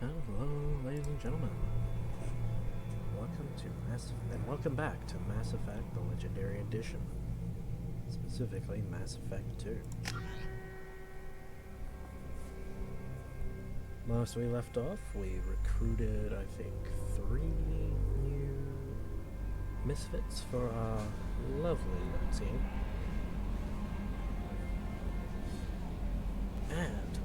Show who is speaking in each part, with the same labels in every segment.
Speaker 1: Hello, ladies and gentlemen. Welcome back to Mass Effect: The Legendary Edition, specifically Mass Effect 2. Last we left off, we recruited, I think, 3 new misfits for our lovely little team. And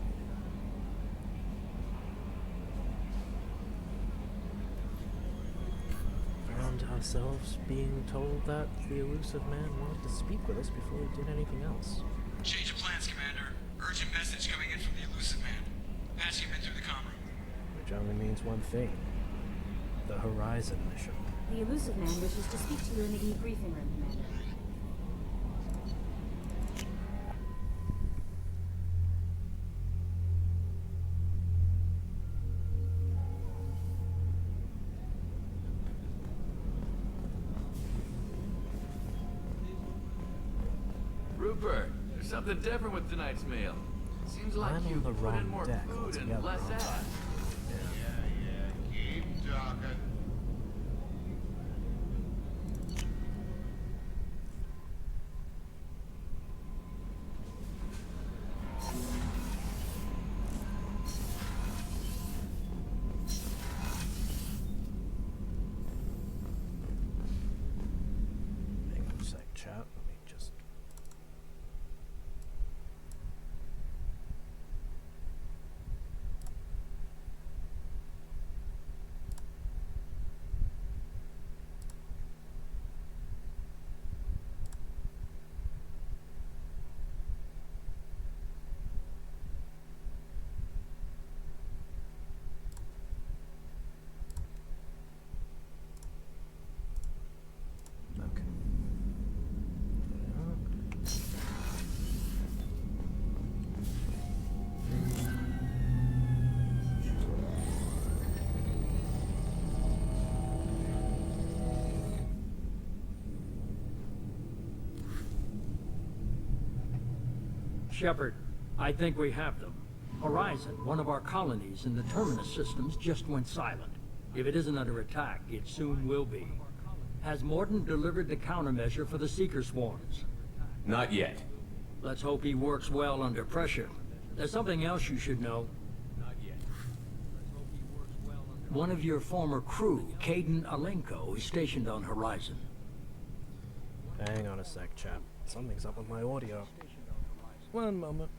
Speaker 1: found ourselves being told that the elusive man wanted to speak with us before we did anything else.
Speaker 2: Change of plans, Commander. Urgent message coming in from the elusive man. Passing him in through the comm room.
Speaker 1: Which only means one thing. The Horizon mission.
Speaker 3: The elusive man wishes to speak to you in the debriefing room, Commander.
Speaker 4: Rupert, there's something different with tonight's meal. Seems like
Speaker 1: I'm
Speaker 4: you
Speaker 1: on the
Speaker 4: put
Speaker 1: wrong
Speaker 4: in more
Speaker 1: deck
Speaker 4: food and
Speaker 1: altogether.
Speaker 4: less ass.
Speaker 5: Keep talking.
Speaker 1: Hang on a sec, chat. Let me just... Okay.
Speaker 6: Shepard, I think we have them. Horizon, one of our colonies in the Terminus systems, just went silent. If it isn't under attack, it soon will be. Has Morton delivered the countermeasure for the Seeker swarms?
Speaker 7: Not yet.
Speaker 6: Let's hope he works well under pressure. There's something else you should know.
Speaker 7: Not yet.
Speaker 6: One of your former crew, Caden Alenko, is stationed on Horizon.
Speaker 1: Hang on a sec, chap. Something's up with my audio. One moment.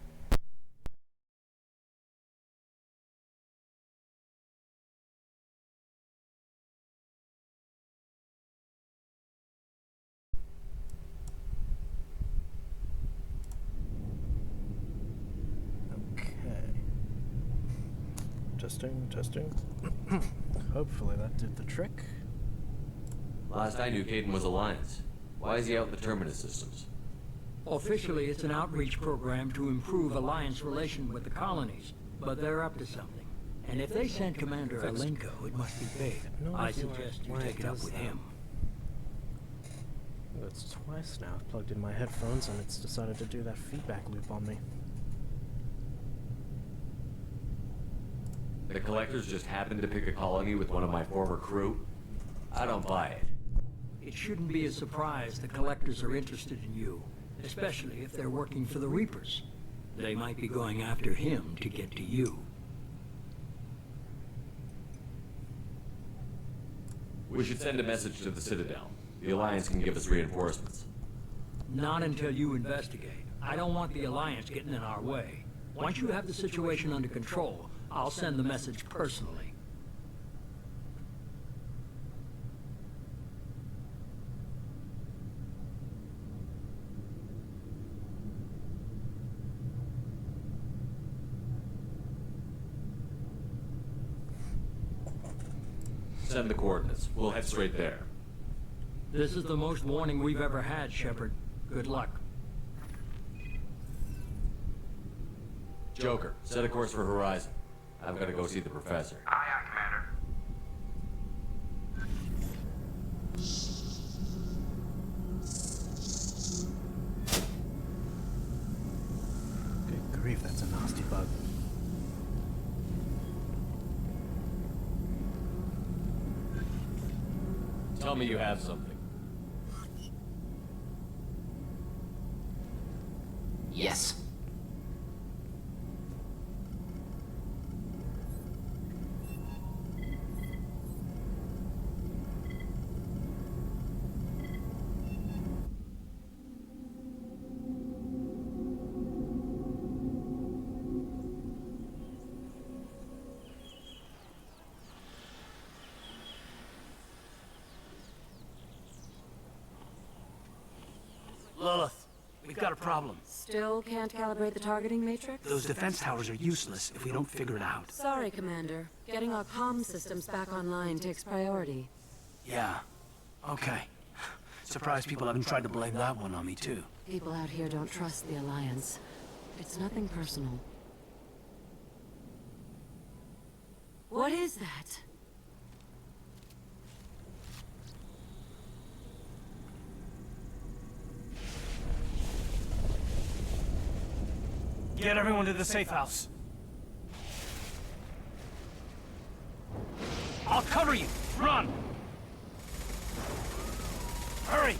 Speaker 1: Okay. Testing. Hopefully that did the trick.
Speaker 7: Last I knew, Caden was Alliance. Why is he out in the Terminus systems?
Speaker 6: Officially, it's an outreach program to improve Alliance relation with the colonies, but they're up to something. And if they send Commander Alenko, it must be big.
Speaker 1: No
Speaker 6: I
Speaker 1: idea
Speaker 6: suggest you
Speaker 1: why
Speaker 6: take
Speaker 1: it
Speaker 6: it up
Speaker 1: does
Speaker 6: with
Speaker 1: that.
Speaker 6: him.
Speaker 1: That's twice now. I've plugged in my headphones and it's decided to do that feedback loop on me.
Speaker 7: The Collectors just happened to pick a colony with one of my former crew? I don't buy it.
Speaker 6: It shouldn't be a surprise the Collectors are interested in you, especially if they're working for the Reapers. They might be going after him to get to you.
Speaker 7: We should send a message to the Citadel. The Alliance can give us reinforcements.
Speaker 6: Not until you investigate. I don't want the Alliance getting in our way. Once you have the situation under control, I'll send the message personally.
Speaker 7: Send the coordinates. We'll head straight there.
Speaker 6: This is the most warning we've ever had, Shepard. Good luck.
Speaker 7: Joker, set a course for Horizon. I've got to go see the professor.
Speaker 2: Aye, aye, Commander.
Speaker 1: Good grief, that's a nasty bug.
Speaker 7: Tell me you have something.
Speaker 5: Yes.
Speaker 8: Lilith, we've got a problem.
Speaker 9: Still can't calibrate the targeting matrix?
Speaker 8: Those defense towers are useless if we don't figure it out.
Speaker 9: Sorry, Commander. Getting our comm systems back online takes priority.
Speaker 8: Yeah. Okay. Surprised people haven't tried to blame that one on me, too.
Speaker 9: People out here don't trust the Alliance. It's nothing personal. What is that?
Speaker 8: Get everyone to the safe house. I'll cover you. Run! Hurry!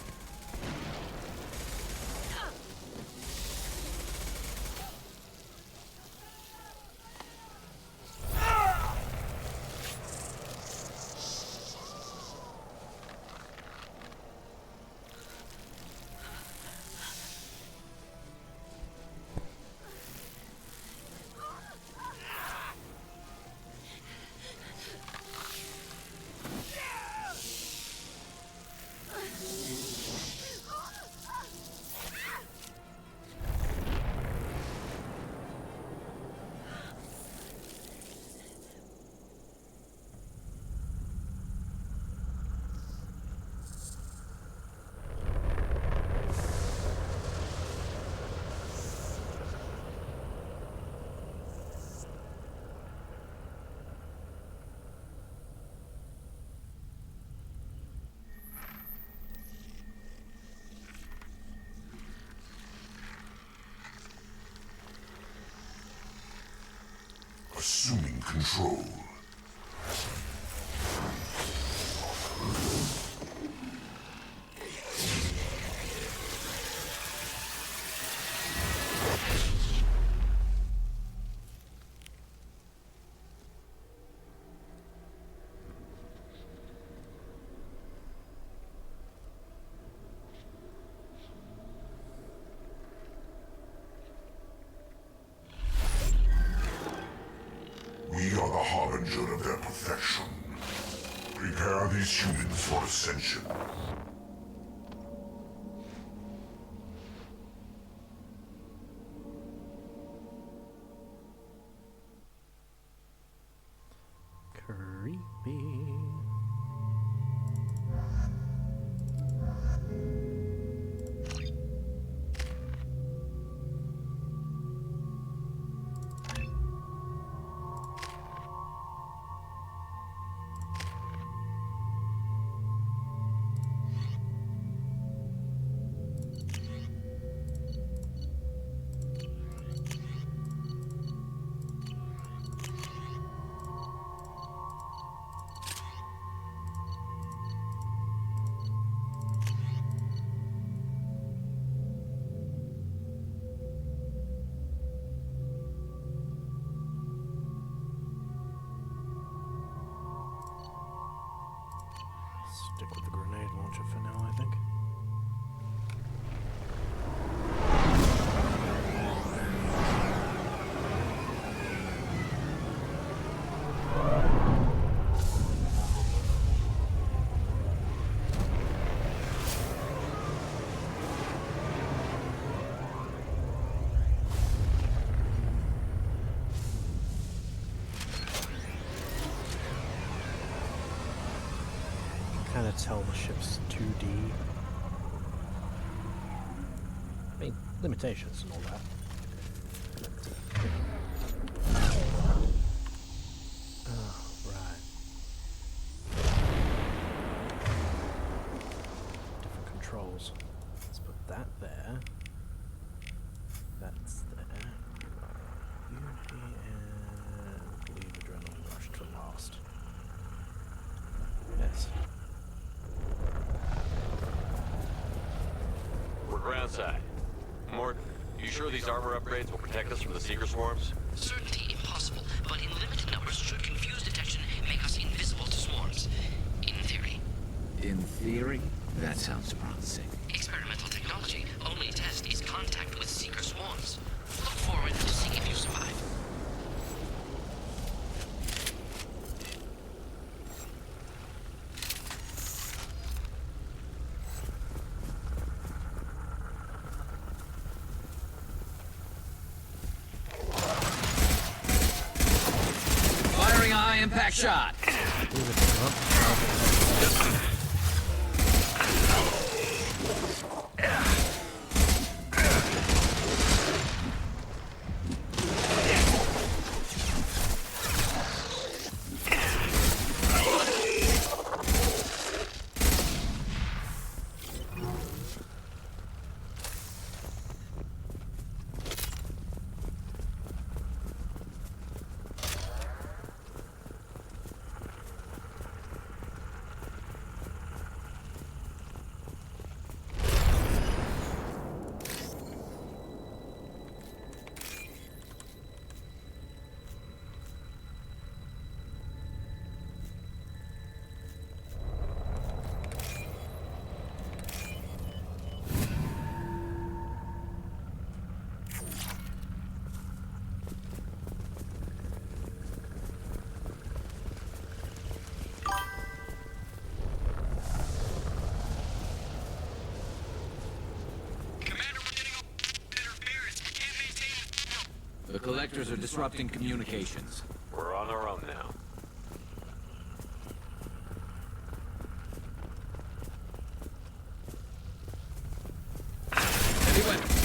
Speaker 10: Assuming control. We are the harbinger of their perfection. Prepare these humans for ascension.
Speaker 1: Creepy. Stick with the grenade launcher for now, I think. Kind of tell the ship's 2D. I mean, limitations and all that. Oh, right. Different controls. Let's put that there. That's there. Unity and leave adrenaline rush to last. Yes.
Speaker 7: outside. Morton, you sure these armor upgrades will protect us from the Seeker swarms?
Speaker 5: Certainty impossible, but in limited numbers should confuse detection and make us invisible to swarms. In theory.
Speaker 11: In theory? That sounds promising.
Speaker 5: Experimental technology. Only test is contact with Seeker swarms. Look forward to see if you survive.
Speaker 11: Firing a high-impact shot! The collectors are disrupting communications.
Speaker 7: We're on our own now.
Speaker 11: Heavy weapons.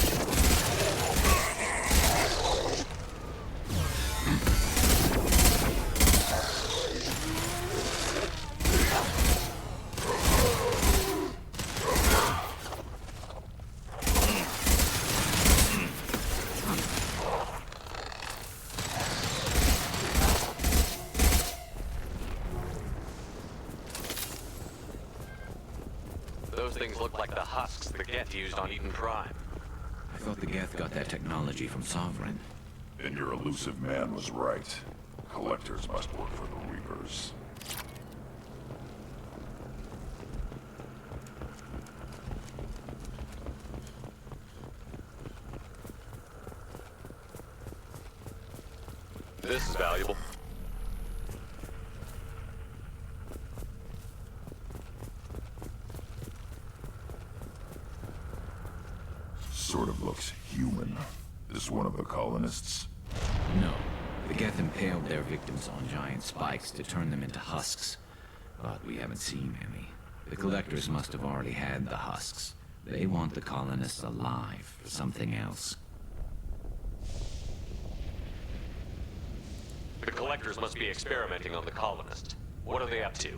Speaker 7: Those things look like the husks the Geth used on Eden Prime.
Speaker 11: I thought the Geth got that technology from Sovereign.
Speaker 10: And your elusive man was right. Collectors must work for the Reapers.
Speaker 7: This is valuable.
Speaker 10: Sort of looks human. This one of the colonists?
Speaker 11: No. The Geth impaled their victims on giant spikes to turn them into husks. But we haven't seen any. The collectors must have already had the husks. They want the colonists alive for something else.
Speaker 7: The collectors must be experimenting on the colonists. What are they up to?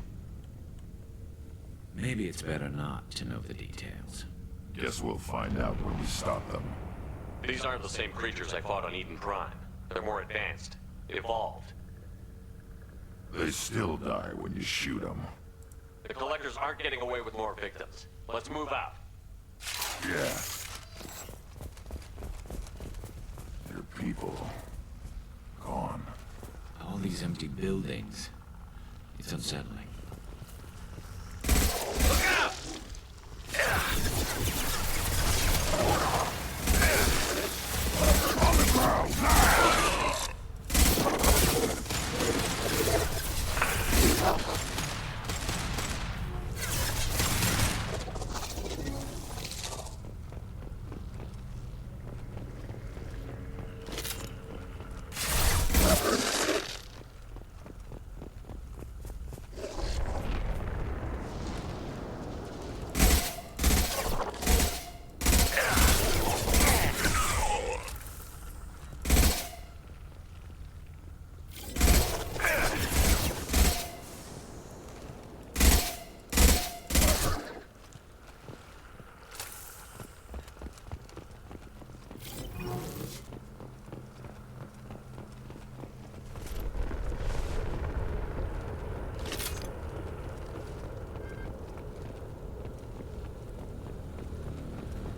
Speaker 11: Maybe it's better not to know the details.
Speaker 10: Guess we'll find out when we stop them.
Speaker 7: These aren't the same creatures I fought on Eden Prime. They're more advanced, evolved.
Speaker 10: They still die when you shoot them.
Speaker 7: The collectors aren't getting away with more victims. Let's move out.
Speaker 10: Yeah. Your people... gone.
Speaker 11: All these empty buildings. It's unsettling.
Speaker 5: Look out!
Speaker 10: On the ground now!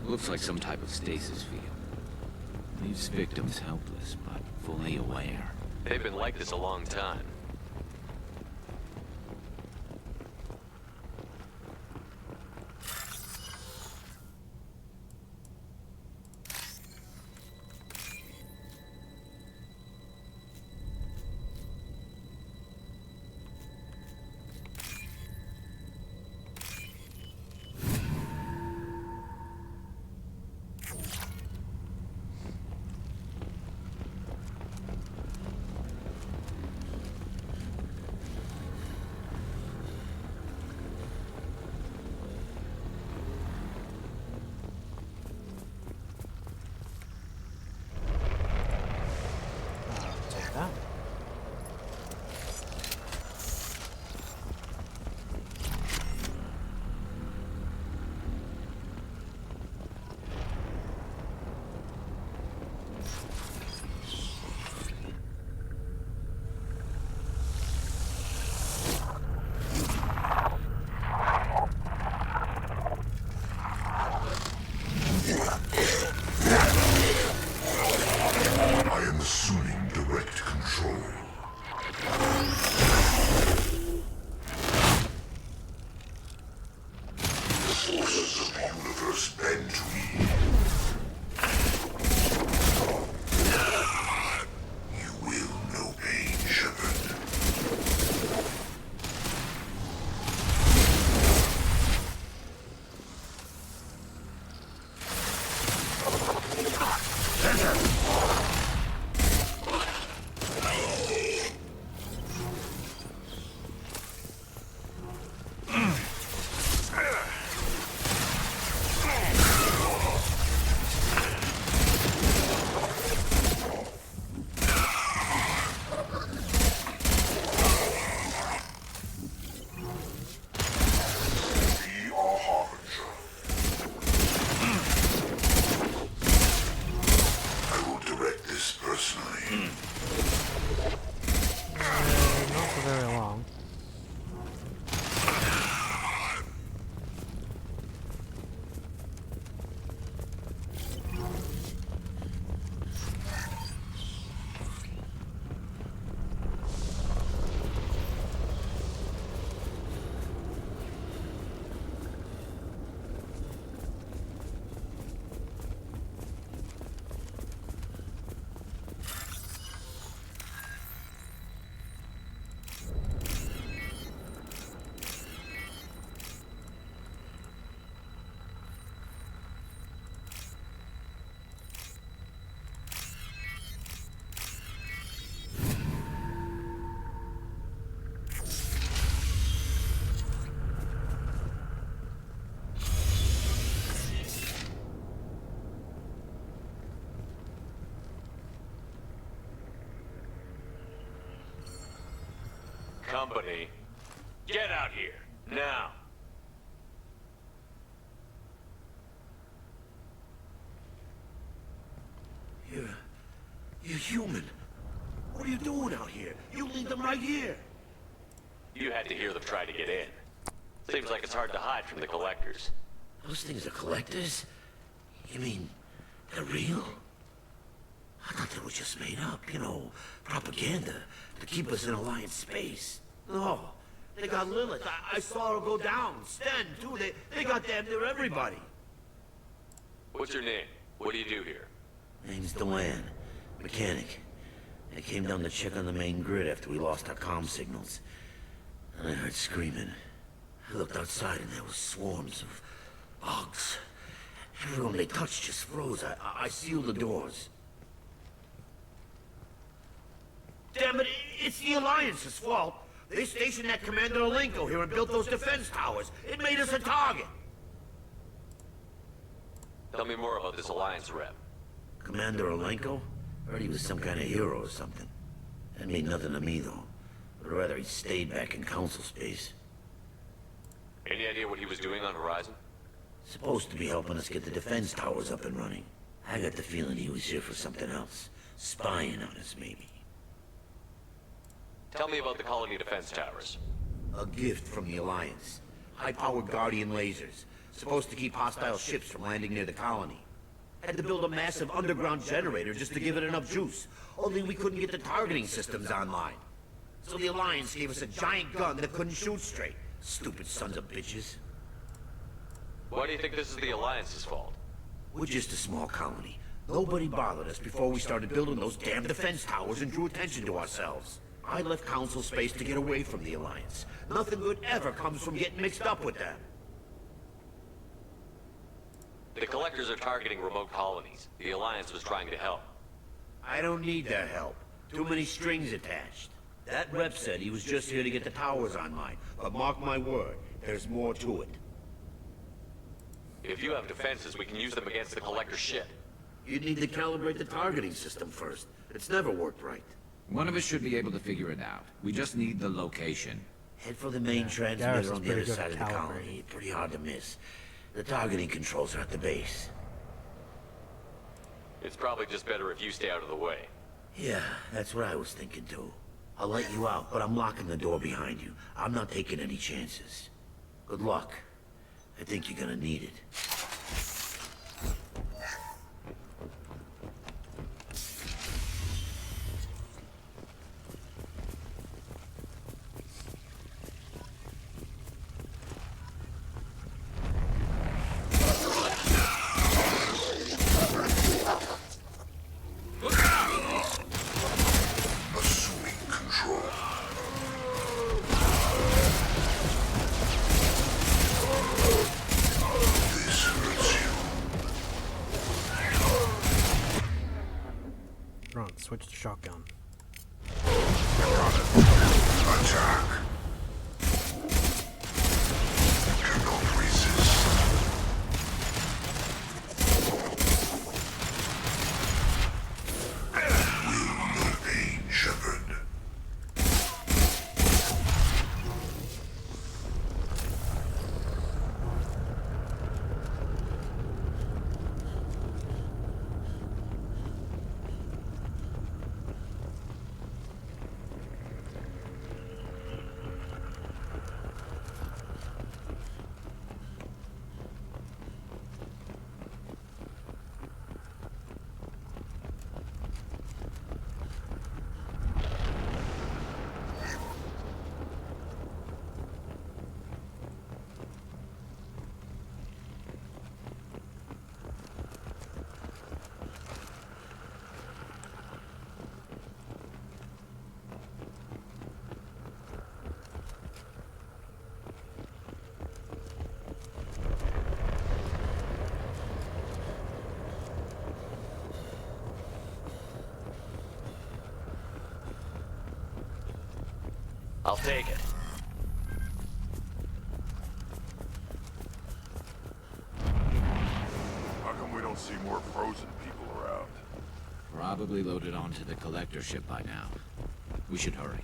Speaker 11: Looks like some type of stasis field. Leaves victims helpless, but fully aware.
Speaker 7: They've been like this a long time.
Speaker 1: Take that.
Speaker 10: I am assuming direct control. The forces of the universe bend to me. You will know pain, Shepard. We are Harbinger. I will direct this personally.
Speaker 1: Not for very long.
Speaker 7: Company, get out here, now!
Speaker 8: You're human. What are you doing out here? You lead them right here.
Speaker 7: You had to hear them try to get in. Seems like it's hard to hide from the collectors.
Speaker 8: Those things are collectors? You mean, they're real? I thought they were just made up, you know, propaganda to keep us in Alliance space. No, they got Lilith. I saw her go down. Sten, too. They got damn near everybody.
Speaker 7: What's your name? What do you do here?
Speaker 8: Name's Dewan. Mechanic. I came down to check on the main grid after we lost our comm signals. And I heard screaming. I looked outside and there was swarms of bugs. Everyone they touched just froze. I sealed the doors. Damn it, it's the Alliance's fault. They stationed that Commander Alenko here and built those defense towers. It made us a target.
Speaker 7: Tell me more about this Alliance rep.
Speaker 8: Commander Alenko? Heard he was some kind of hero or something. That mean nothing to me, though. But rather he stayed back in Council space.
Speaker 7: Any idea what he was doing on Horizon?
Speaker 8: Supposed to be helping us get the defense towers up and running. I got the feeling he was here for something else. Spying on us, maybe.
Speaker 7: Tell me about the colony defense towers.
Speaker 8: A gift from the Alliance. High-powered Guardian lasers. Supposed to keep hostile ships from landing near the colony. Had to build a massive underground generator just to give it enough juice. Only we couldn't get the targeting systems online. So the Alliance gave us a giant gun that couldn't shoot straight. Stupid sons of bitches.
Speaker 7: Why do you think this is the Alliance's fault?
Speaker 8: We're just a small colony. Nobody bothered us before we started building those damn defense towers and drew attention to ourselves. I left Council space to get away from the Alliance. Nothing good ever comes from getting mixed up with them.
Speaker 7: The Collectors are targeting remote colonies. The Alliance was trying to help.
Speaker 8: I don't need their help. Too many strings attached. That rep said he was just here to get the towers online, but mark my word, there's more to it.
Speaker 7: If you have defenses, we can use them against the Collector ship.
Speaker 8: You'd need to calibrate the targeting system first. It's never worked right.
Speaker 11: One of us should be able to figure it out. We just need the location.
Speaker 8: Head for the main
Speaker 1: Garrus
Speaker 8: transmitter
Speaker 1: is
Speaker 8: on the
Speaker 1: pretty
Speaker 8: other
Speaker 1: good
Speaker 8: side
Speaker 1: at
Speaker 8: of the
Speaker 1: calibrating.
Speaker 8: colony. Pretty hard to miss. The targeting controls are at the base.
Speaker 7: It's probably just better if you stay out of the way.
Speaker 8: Yeah, that's what I was thinking too. I'll let you out, but I'm locking the door behind you. I'm not taking any chances. Good luck. I think you're gonna need it.
Speaker 10: Assuming control. This hurts you.
Speaker 1: Ron, switch to shotgun.
Speaker 10: Attack. Cannot resist. Will the pain, Shepard.
Speaker 7: I'll take it.
Speaker 10: How come we don't see more frozen people around?
Speaker 11: Probably loaded onto the Collector ship by now. We should hurry.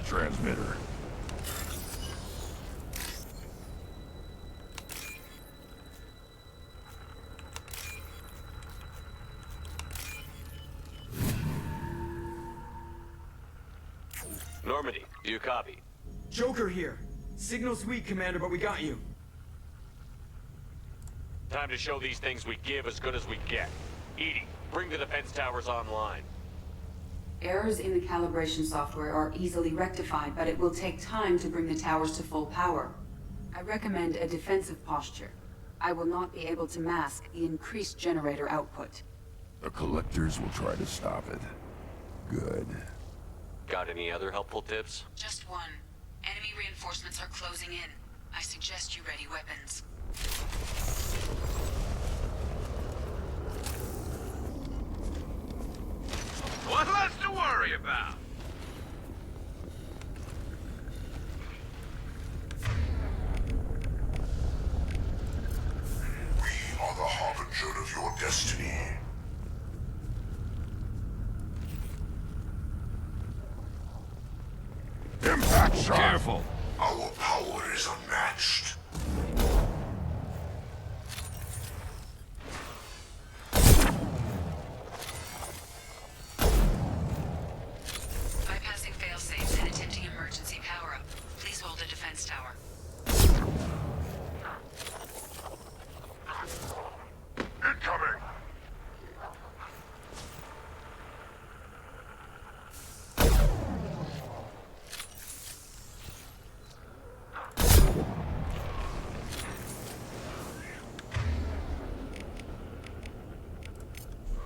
Speaker 10: transmitter.
Speaker 7: Normandy, do you copy?
Speaker 12: Joker here. Signal's weak, Commander, but we got you.
Speaker 7: Time to show these things we give as good as we get. Edie, bring the defense towers online.
Speaker 13: Errors in the calibration software are easily rectified, but it will take time to bring the towers to full power. I recommend a defensive posture. I will not be able to mask the increased generator output.
Speaker 10: The collectors will try to stop it. Good.
Speaker 7: Got any other helpful tips?
Speaker 13: Just one. Enemy reinforcements are closing in. I suggest you ready weapons.
Speaker 4: What less to worry about?
Speaker 10: We are the harbinger of your destiny. Impact shot!
Speaker 4: Careful!
Speaker 10: Our power is unmatched.
Speaker 13: Bypassing failsafes and attempting emergency power-up. Please hold the defense tower.
Speaker 10: Incoming!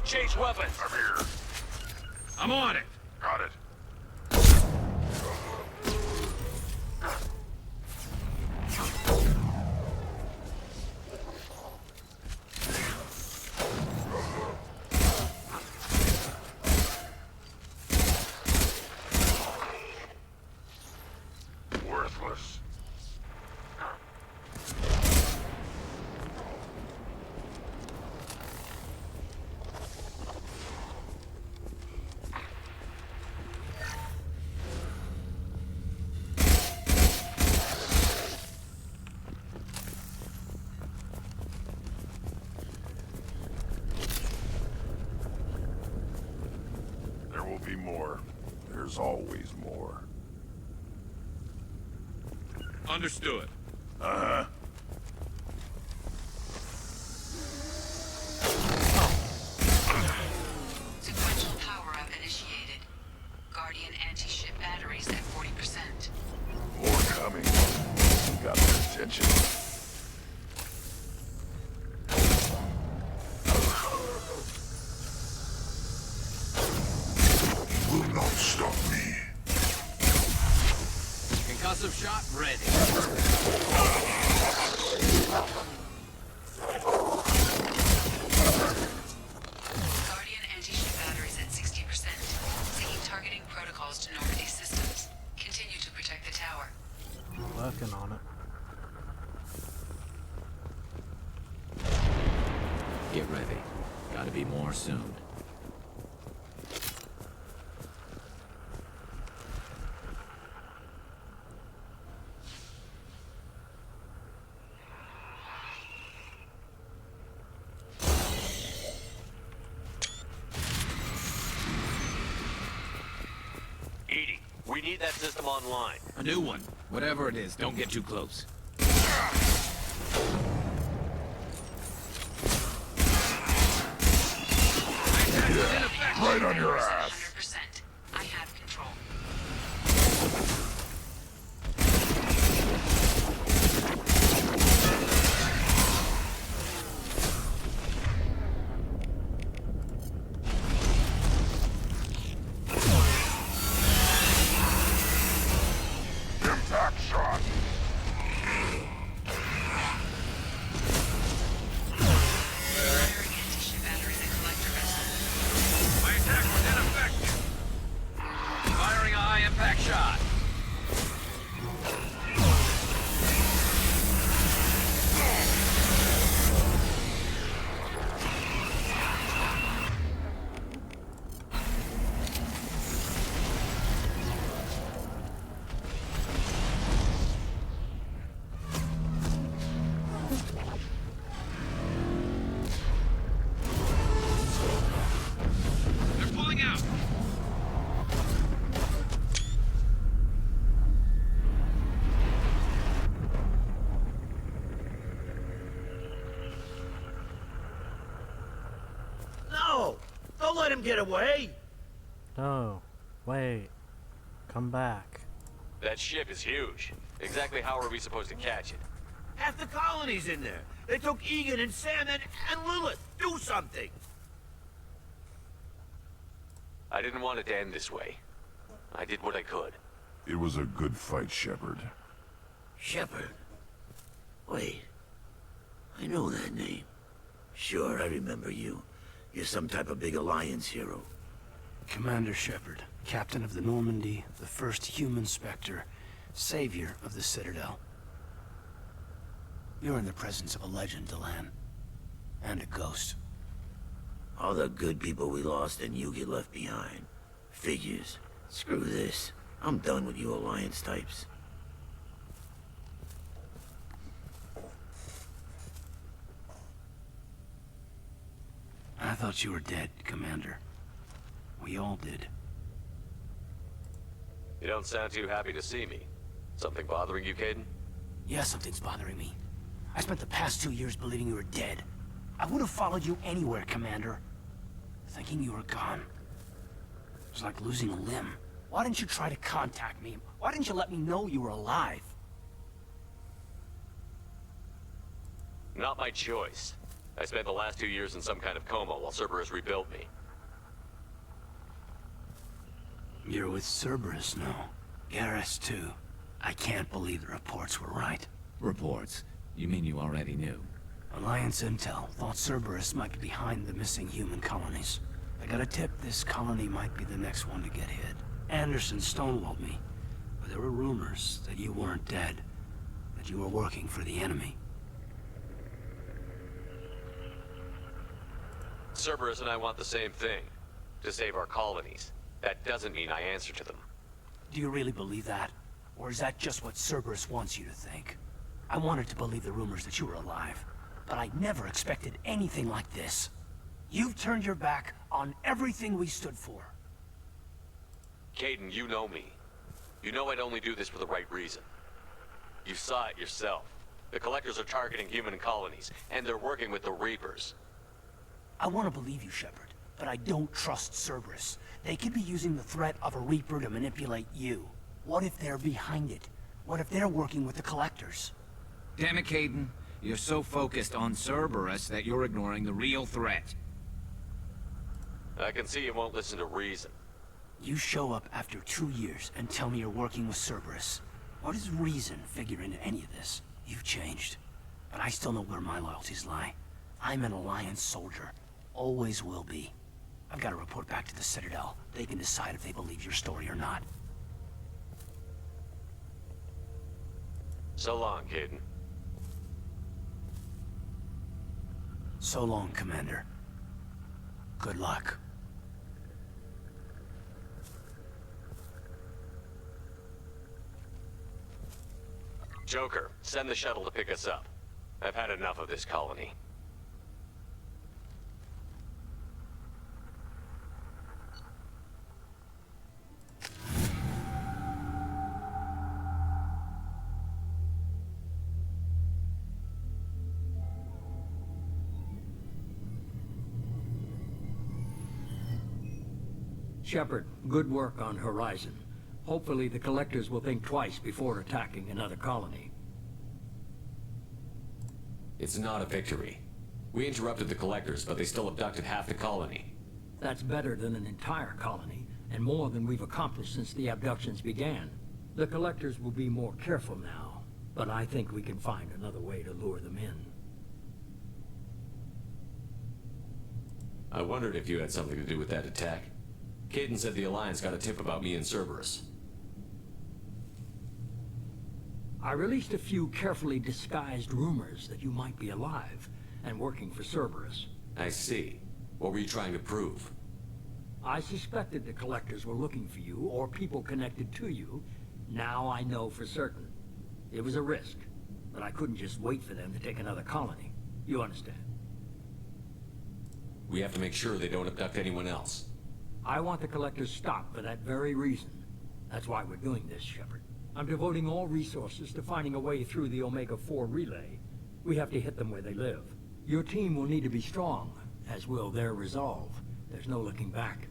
Speaker 7: Change weapons!
Speaker 10: I'm here.
Speaker 4: I'm on it!
Speaker 10: Got it. Worthless. There will be more. There's always more.
Speaker 4: Understood.
Speaker 10: Uh-huh.
Speaker 13: Sequential power-up initiated. Guardian anti-ship batteries at 40%.
Speaker 10: More coming. Got their attention. Will not stop me.
Speaker 4: Concussive shot ready.
Speaker 13: Guardian anti-ship batteries at 60%. Seeking targeting protocols to Normandy systems. Continue to protect the tower.
Speaker 1: Working on it.
Speaker 11: Get ready. Gotta be more soon.
Speaker 7: Edie, we need that system online.
Speaker 4: A new one. Whatever it is, don't get too close.
Speaker 10: Right on your ass.
Speaker 13: 100%. I have control.
Speaker 10: Impact shot.
Speaker 13: Firing anti-ship batteries at collector vessel.
Speaker 4: My attack was in effect!
Speaker 8: them get away!
Speaker 1: No. Wait. Come back.
Speaker 7: That ship is huge. Exactly how are we supposed to catch it?
Speaker 8: Half the colony's in there. They took Egan and Sam and Lilith. Do something!
Speaker 7: I didn't want it to end this way. I did what I could.
Speaker 10: It was a good fight, Shepard.
Speaker 8: Shepard? Wait. I know that name. Sure, I remember you. You're some type of big Alliance hero.
Speaker 14: Commander Shepard, captain of the Normandy, the first human Spectre, savior of the Citadel. You're in the presence of a legend, Delan. And a ghost.
Speaker 8: All the good people we lost and you get left behind. Figures. Screw this. I'm done with you Alliance types.
Speaker 14: I thought you were dead, Commander. We all did.
Speaker 7: You don't sound too happy to see me. Something bothering you, Caden?
Speaker 14: Yeah, something's bothering me. I spent the past 2 years believing you were dead. I would have followed you anywhere, Commander. Thinking you were gone. It was like losing a limb. Why didn't you try to contact me? Why didn't you let me know you were alive?
Speaker 7: Not my choice. I spent the last 2 years in some kind of coma while Cerberus rebuilt me.
Speaker 14: You're with Cerberus now. Garrus, too. I can't believe the reports were right.
Speaker 11: Reports? You mean you already knew?
Speaker 14: Alliance intel thought Cerberus might be behind the missing human colonies. I got a tip this colony might be the next one to get hit. Anderson stonewalled me, but there were rumors that you weren't dead, that you were working for the enemy.
Speaker 7: Cerberus and I want the same thing. To save our colonies. That doesn't mean I answer to them.
Speaker 14: Do you really believe that? Or is that just what Cerberus wants you to think? I wanted to believe the rumors that you were alive, but I never expected anything like this. You've turned your back on everything we stood for.
Speaker 7: Caden, you know me. You know I'd only do this for the right reason. You saw it yourself. The Collectors are targeting human colonies, and they're working with the Reapers.
Speaker 14: I want to believe you, Shepard, but I don't trust Cerberus. They could be using the threat of a Reaper to manipulate you. What if they're behind it? What if they're working with the Collectors?
Speaker 11: Damn it, Caden. You're so focused on Cerberus that you're ignoring the real threat.
Speaker 7: I can see you won't listen to reason.
Speaker 14: You show up after 2 years and tell me you're working with Cerberus. What does reason figure into any of this? You've changed. But I still know where my loyalties lie. I'm an Alliance soldier. Always will be. I've got to report back to the Citadel. They can decide if they believe your story or not.
Speaker 7: So long, Caden.
Speaker 14: So long, Commander. Good luck.
Speaker 7: Joker, send the shuttle to pick us up. I've had enough of this colony.
Speaker 6: Shepard, good work on Horizon. Hopefully the Collectors will think twice before attacking another colony.
Speaker 7: It's not a victory. We interrupted the Collectors, but they still abducted half the colony.
Speaker 6: That's better than an entire colony, and more than we've accomplished since the abductions began. The Collectors will be more careful now, but I think we can find another way to lure them in.
Speaker 7: I wondered if you had something to do with that attack. Caden said the Alliance got a tip about me and Cerberus.
Speaker 6: I released a few carefully disguised rumors that you might be alive and working for Cerberus.
Speaker 7: I see. What were you trying to prove?
Speaker 6: I suspected the Collectors were looking for you or people connected to you. Now I know for certain. It was a risk, but I couldn't just wait for them to take another colony. You understand?
Speaker 7: We have to make sure they don't abduct anyone else.
Speaker 6: I want the Collectors stopped for that very reason. That's why we're doing this, Shepard. I'm devoting all resources to finding a way through the Omega-4 relay. We have to hit them where they live. Your team will need to be strong, as will their resolve. there's no looking back.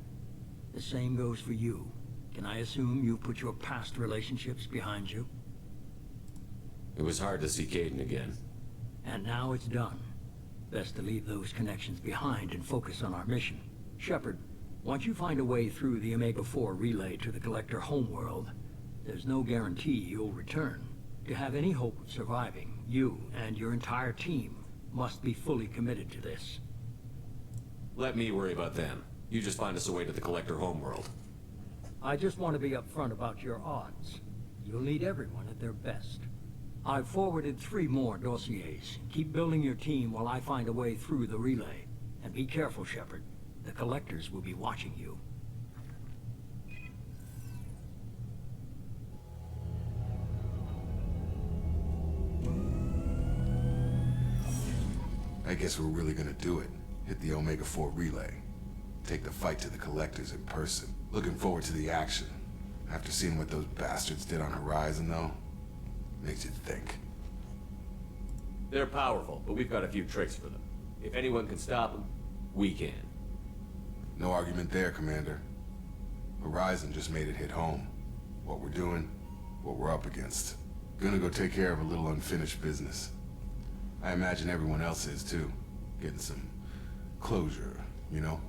Speaker 6: The same goes for you. Can I assume you put your past relationships behind you?
Speaker 15: It was hard to see Caden again.
Speaker 6: And now it's done. Best to leave those connections behind and focus on our mission. Shepard, once you find a way through the Omega-4 relay to the Collector homeworld, there's no guarantee you'll return. To have any hope of surviving, you and your entire team must be fully committed to this.
Speaker 15: Let me worry about them. You just find us a way to the Collector homeworld.
Speaker 6: I just want to be upfront about your odds. You'll need everyone at their best. I've forwarded 3 more dossiers. Keep building your team while I find a way through the relay. And be careful, Shepard. The Collectors will be watching you.
Speaker 16: I guess we're really gonna do it. Hit the Omega-4 relay. Take the fight to the Collectors in person. Looking forward to the action. After seeing what those bastards did on Horizon, though, makes you think.
Speaker 15: They're powerful, but we've got a few tricks for them. If anyone can stop them, we can.
Speaker 16: No argument there, Commander. Horizon just made it hit home. What we're doing, what we're up against. Gonna go take care of a little unfinished business. I imagine everyone else is too. Getting some closure, you know?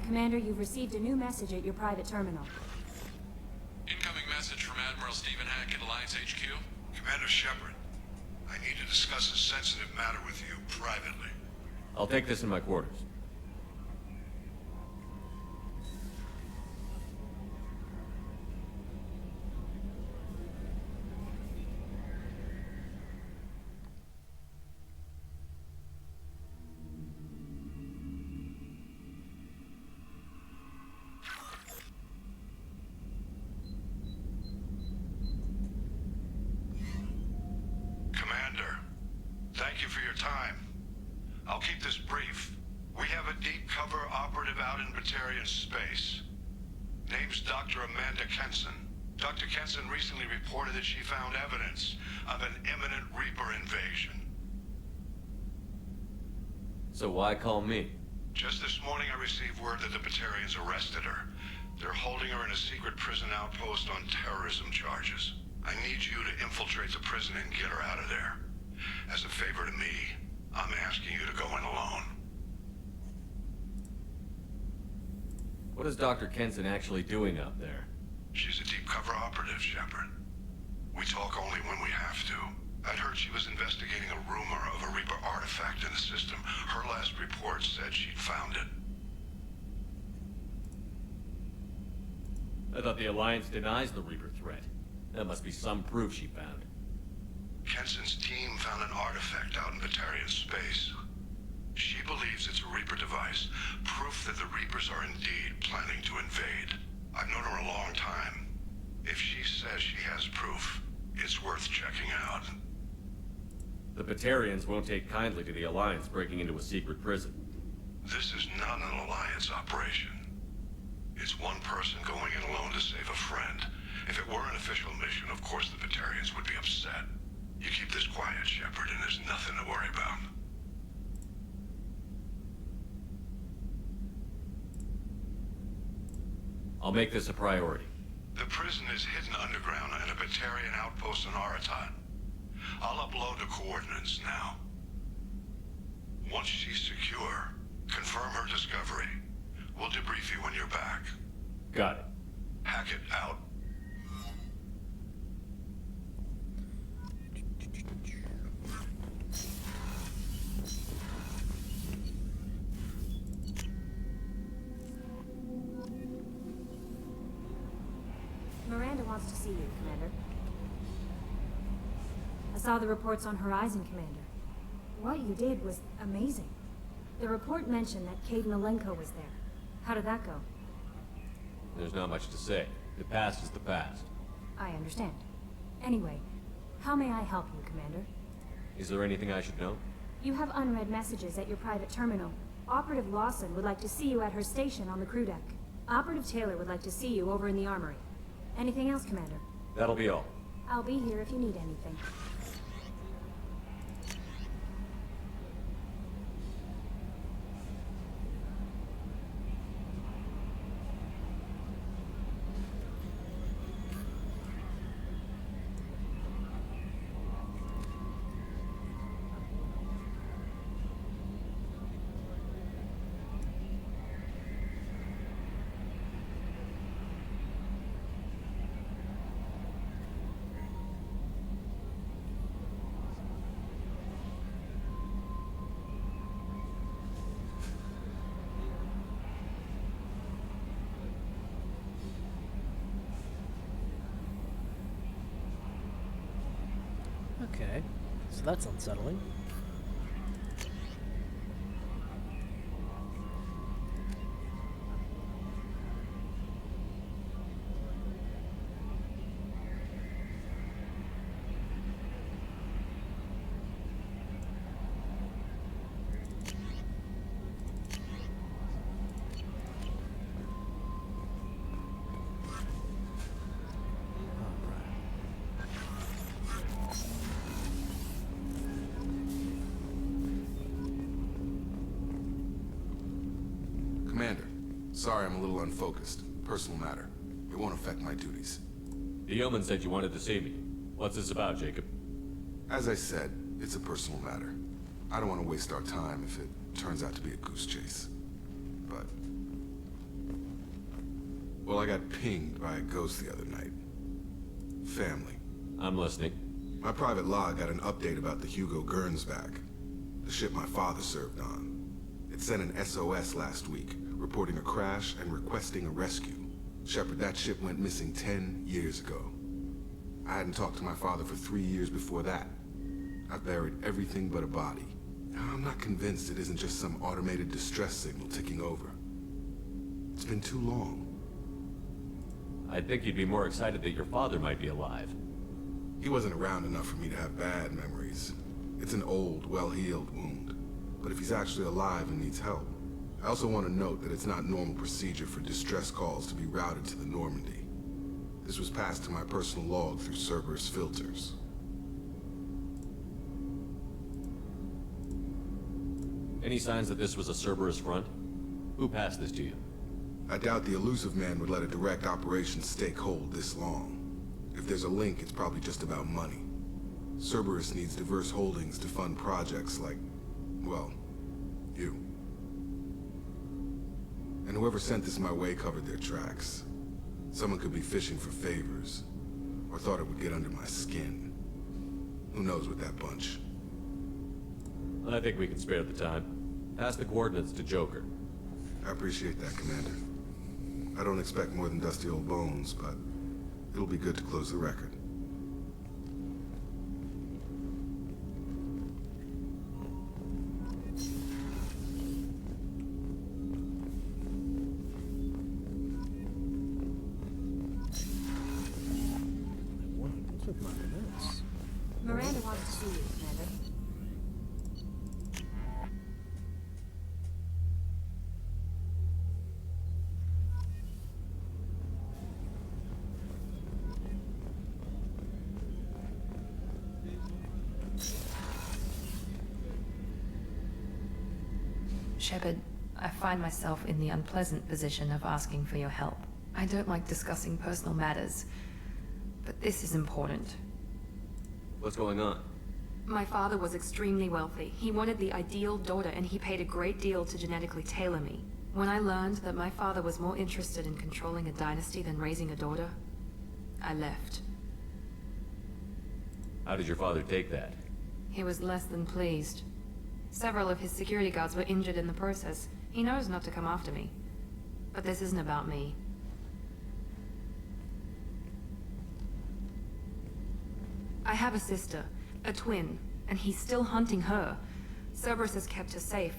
Speaker 3: Commander, you've received a new message at your private terminal.
Speaker 17: Incoming message from Admiral Stephen Hackett, Alliance HQ.
Speaker 10: Commander Shepard, I need to discuss a sensitive matter with you privately.
Speaker 15: I'll take this in my quarters.
Speaker 10: Commander, thank you for your time. I'll keep this brief. We have a deep cover operative out in Batarian space. Name's Dr. Amanda Kenson. Dr. Kenson recently reported that she found evidence of an imminent Reaper invasion.
Speaker 15: So why call me?
Speaker 10: Just this morning I received word that the Batarians arrested her. They're holding her in a secret prison outpost on terrorism charges. I need you to infiltrate the prison and get her out of there. As a favor to me, I'm asking you to go in alone.
Speaker 15: What is Dr. Kenson actually doing out there?
Speaker 10: She's a deep cover operative, Shepard. We talk only when we have to. I'd heard she was investigating a rumor of a Reaper artifact in the system. Her last report said she'd found it.
Speaker 15: I thought the Alliance denies the Reaper threat. That must be some proof she found.
Speaker 10: Kenson's team found an artifact out in Batarian space. She believes it's a Reaper device, proof that the Reapers are indeed planning to invade. I've known her a long time. If she says she has proof, it's worth checking out.
Speaker 15: The Batarians won't take kindly to the Alliance breaking into a secret prison.
Speaker 10: This is not an Alliance operation. It's one person going in of course the Batarians would be upset. You keep this quiet, Shepard, and there's nothing to worry about.
Speaker 15: I'll make this a priority.
Speaker 10: The prison is hidden underground in a Batarian outpost on Aratat. I'll upload the coordinates now. Once she's secure, confirm her discovery. We'll debrief you when you're back.
Speaker 15: Got it.
Speaker 10: Hackett out.
Speaker 3: Miranda wants to see you, Commander. I saw the reports on Horizon, Commander. What you did was amazing. The report mentioned that Cade Malenko was there. How did that go?
Speaker 15: There's not much to say. The past is the past.
Speaker 3: I understand. Anyway, how may I help you, Commander?
Speaker 15: Is there anything I should know?
Speaker 3: You have unread messages at your private terminal. Operative Lawson would like to see you at her station on the crew deck. Operative Taylor would like to see you over in the armory. Anything else, Commander?
Speaker 15: That'll be all.
Speaker 3: I'll be here if you need anything.
Speaker 1: Okay, so that's unsettling.
Speaker 16: Commander, sorry I'm a little unfocused. Personal matter. It won't affect my duties.
Speaker 15: The yeoman said you wanted to see me. What's this about, Jacob?
Speaker 16: As I said, it's a personal matter. I don't want to waste our time if it turns out to be a goose chase. But... well, I got pinged by a ghost the other night. Family.
Speaker 15: I'm listening.
Speaker 16: My private log got an update about the Hugo Gernsback, the ship my father served on. It sent an SOS last week, reporting a crash and requesting a rescue. Shepard, that ship went missing 10 years ago. I hadn't talked to my father for 3 years before that. I've buried everything but a body. I'm not convinced it isn't just some automated distress signal ticking over. It's been too long.
Speaker 15: I think you'd be more excited that your father might be alive.
Speaker 16: He wasn't around enough for me to have bad memories. It's an old, well-healed wound. But if he's actually alive and needs help, I also want to note that it's not normal procedure for distress calls to be routed to the Normandy. This was passed to my personal log through Cerberus filters.
Speaker 15: Any signs that this was a Cerberus front? Who passed this to you?
Speaker 16: I doubt the elusive man would let a direct operations stake hold this long. If there's a link, it's probably just about money. Cerberus needs diverse holdings to fund projects like, well, you. And whoever sent this my way covered their tracks. Someone could be fishing for favors, or thought it would get under my skin. Who knows with that bunch?
Speaker 15: I think we can spare the time. Pass the coordinates to Joker.
Speaker 16: I appreciate that, Commander. I don't expect more than dusty old bones, but it'll be good to close the record.
Speaker 3: Miranda wants to see you, Commander.
Speaker 18: Shepard, I find myself in the unpleasant position of asking for your help. I don't like discussing personal matters, but this is important.
Speaker 15: What's going on?
Speaker 18: My father was extremely wealthy. He wanted the ideal daughter, and he paid a great deal to genetically tailor me. When I learned that my father was more interested in controlling a dynasty than raising a daughter, I left.
Speaker 15: How did your father take that?
Speaker 18: He was less than pleased. Several of his security guards were injured in the process. He knows not to come after me. But this isn't about me. I have a sister, a twin, and he's still hunting her. Cerberus has kept her safe,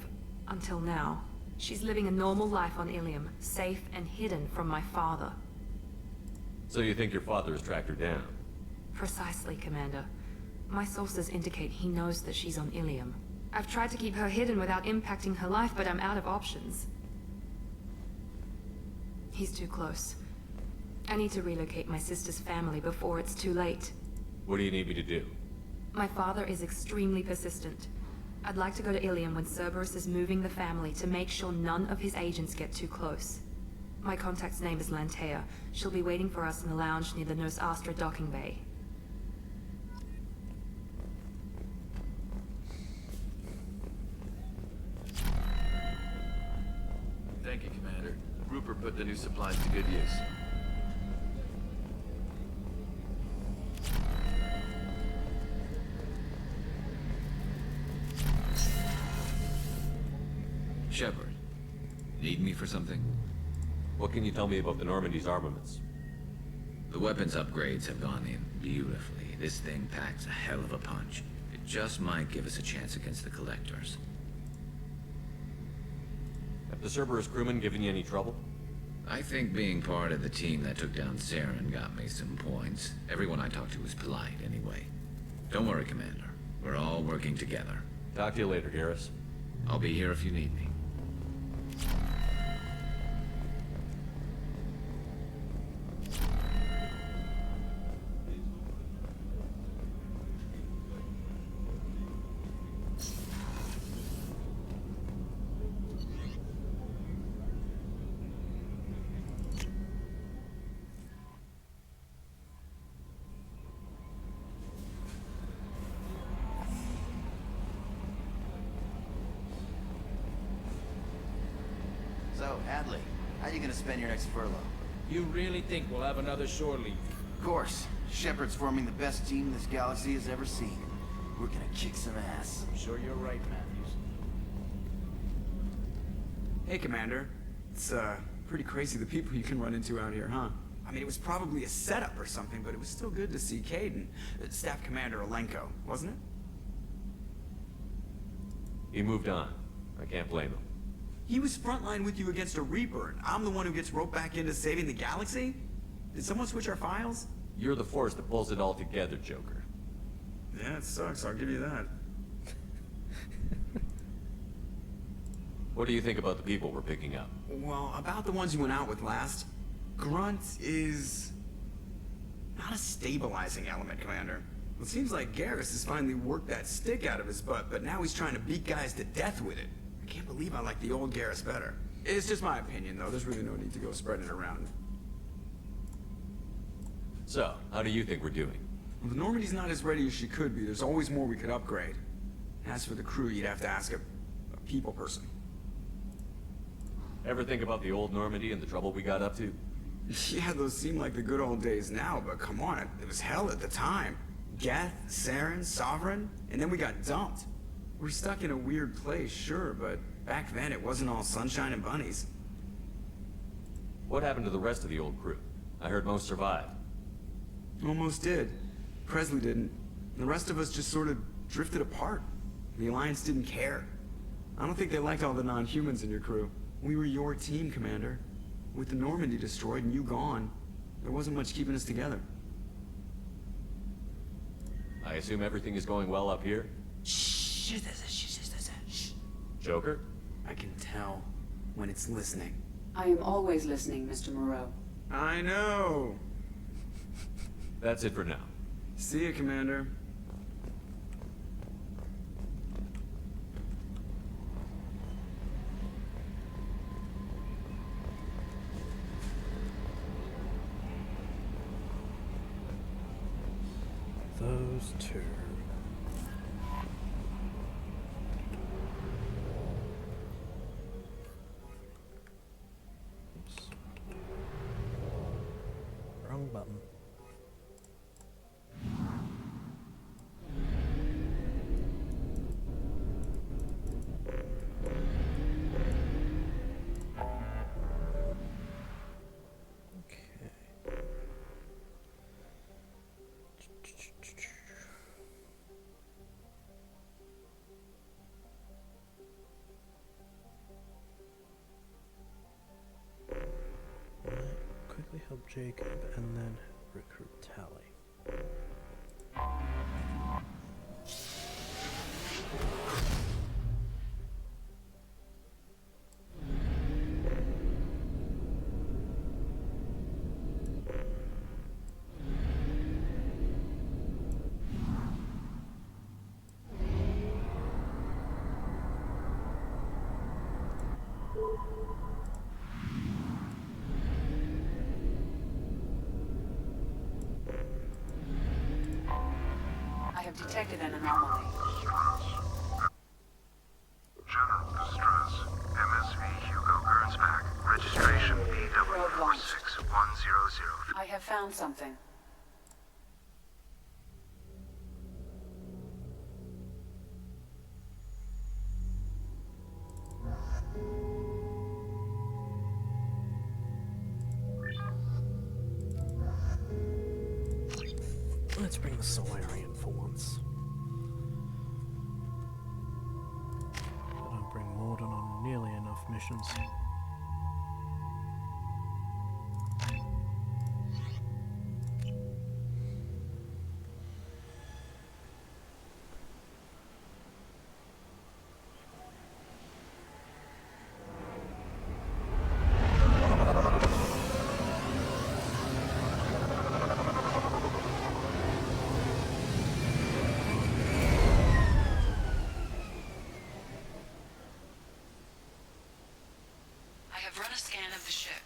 Speaker 18: until now. She's living a normal life on Ilium, safe and hidden from my father.
Speaker 15: So you think your father has tracked her down?
Speaker 18: Precisely, Commander. My sources indicate he knows that she's on Ilium. I've tried to keep her hidden without impacting her life, but I'm out of options. He's too close. I need to relocate my sister's family before it's too late.
Speaker 15: What do you need me to do?
Speaker 18: My father is extremely persistent. I'd like to go to Ilium when Cerberus is moving the family to make sure none of his agents get too close. My contact's name is Lantea. She'll be waiting for us in the lounge near the Nos Astra docking bay.
Speaker 4: Thank you, Commander. Rupert put the new supplies to good use.
Speaker 11: Shepard, need me for something?
Speaker 15: What can you tell me about the Normandy's armaments?
Speaker 11: The weapons upgrades have gone in beautifully. This thing packs a hell of a punch. It just might give us a chance against the Collectors.
Speaker 15: Have the Cerberus crewmen given you any trouble?
Speaker 11: I think being part of the team that took down Saren got me some points. Everyone I talked to was polite, anyway. Don't worry, Commander. We're all working together.
Speaker 15: Talk to you later, Garrus.
Speaker 11: I'll be here if you need me.
Speaker 19: So, Hadley, how you gonna spend your next furlough?
Speaker 20: You really think we'll have another shore leave?
Speaker 19: Of course. Shepard's forming the best team this galaxy has ever seen. We're gonna kick some ass.
Speaker 20: I'm sure you're right, Matthews.
Speaker 12: Hey, Commander. It's, pretty crazy the people you can run into out here, huh? I mean, it was probably a setup or something, but it was still good to see Caden, Staff Commander Alenko, wasn't it?
Speaker 15: He moved on. I can't blame him.
Speaker 12: He was frontline with you against a Reaper, and I'm the one who gets roped back into saving the galaxy? Did someone switch our files?
Speaker 15: You're the force that pulls it all together, Joker.
Speaker 12: Yeah, it sucks, I'll give you that.
Speaker 15: What do you think about the people we're picking up?
Speaker 12: Well, about the ones you went out with last, Grunt is not a stabilizing element, Commander. It seems like Garrus has finally worked that stick out of his butt, but now he's trying to beat guys to death with it. I can't believe I like the old Garrus better. It's just my opinion, though. There's really no need to go spreading it around.
Speaker 15: So, how do you think we're doing?
Speaker 12: Well, the Normandy's not as ready as she could be. There's always more we could upgrade. As for the crew, you'd have to ask a people person.
Speaker 15: Ever think about the old Normandy and the trouble we got up to?
Speaker 12: Yeah, those seem like the good old days now, but come on, it was hell at the time. Geth, Saren, Sovereign, and then we got dumped. We're stuck in a weird place, sure, but back then it wasn't all sunshine and bunnies.
Speaker 15: What happened to the rest of the old crew? I heard most survived.
Speaker 12: Almost did. Presley didn't. The rest of us just sort of drifted apart. The Alliance didn't care. I don't think they liked all the non-humans in your crew. We were your team, Commander. With the Normandy destroyed and you gone, there wasn't much keeping us together.
Speaker 15: I assume everything is going well up here?
Speaker 12: Shh.
Speaker 15: Joker?
Speaker 12: I can tell when it's listening.
Speaker 13: I am always listening, Mr. Moreau.
Speaker 12: I know.
Speaker 15: That's it for now.
Speaker 12: See ya, Commander.
Speaker 1: those two. Oops. Wrong button. Quickly help Jacob and then recruit Tally.
Speaker 13: I have detected an anomaly.
Speaker 21: General distress. MSV Hugo Gernsback. Registration BW46100.
Speaker 13: I have found something.
Speaker 1: Let's bring the Solarian for once. I don't bring Morden on nearly enough missions.
Speaker 13: I have run a scan of the ship.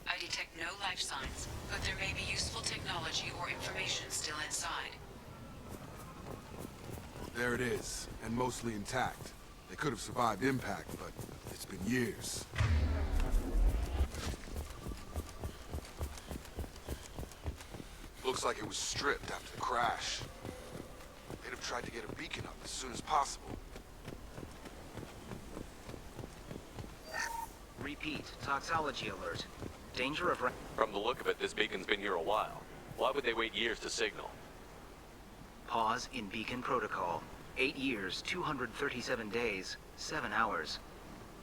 Speaker 13: I detect no life signs, but there may be useful technology or information still inside.
Speaker 16: There it is, and mostly intact. They could have survived impact, but it's been years. Looks like it was stripped after the crash. They'd have tried to get a beacon up as soon as possible.
Speaker 14: Repeat, toxology alert. Danger of...
Speaker 7: From the look of it, this beacon's been here a while. Why would they wait years to signal?
Speaker 14: Pause in beacon protocol. 8 years, 237 days, 7 hours.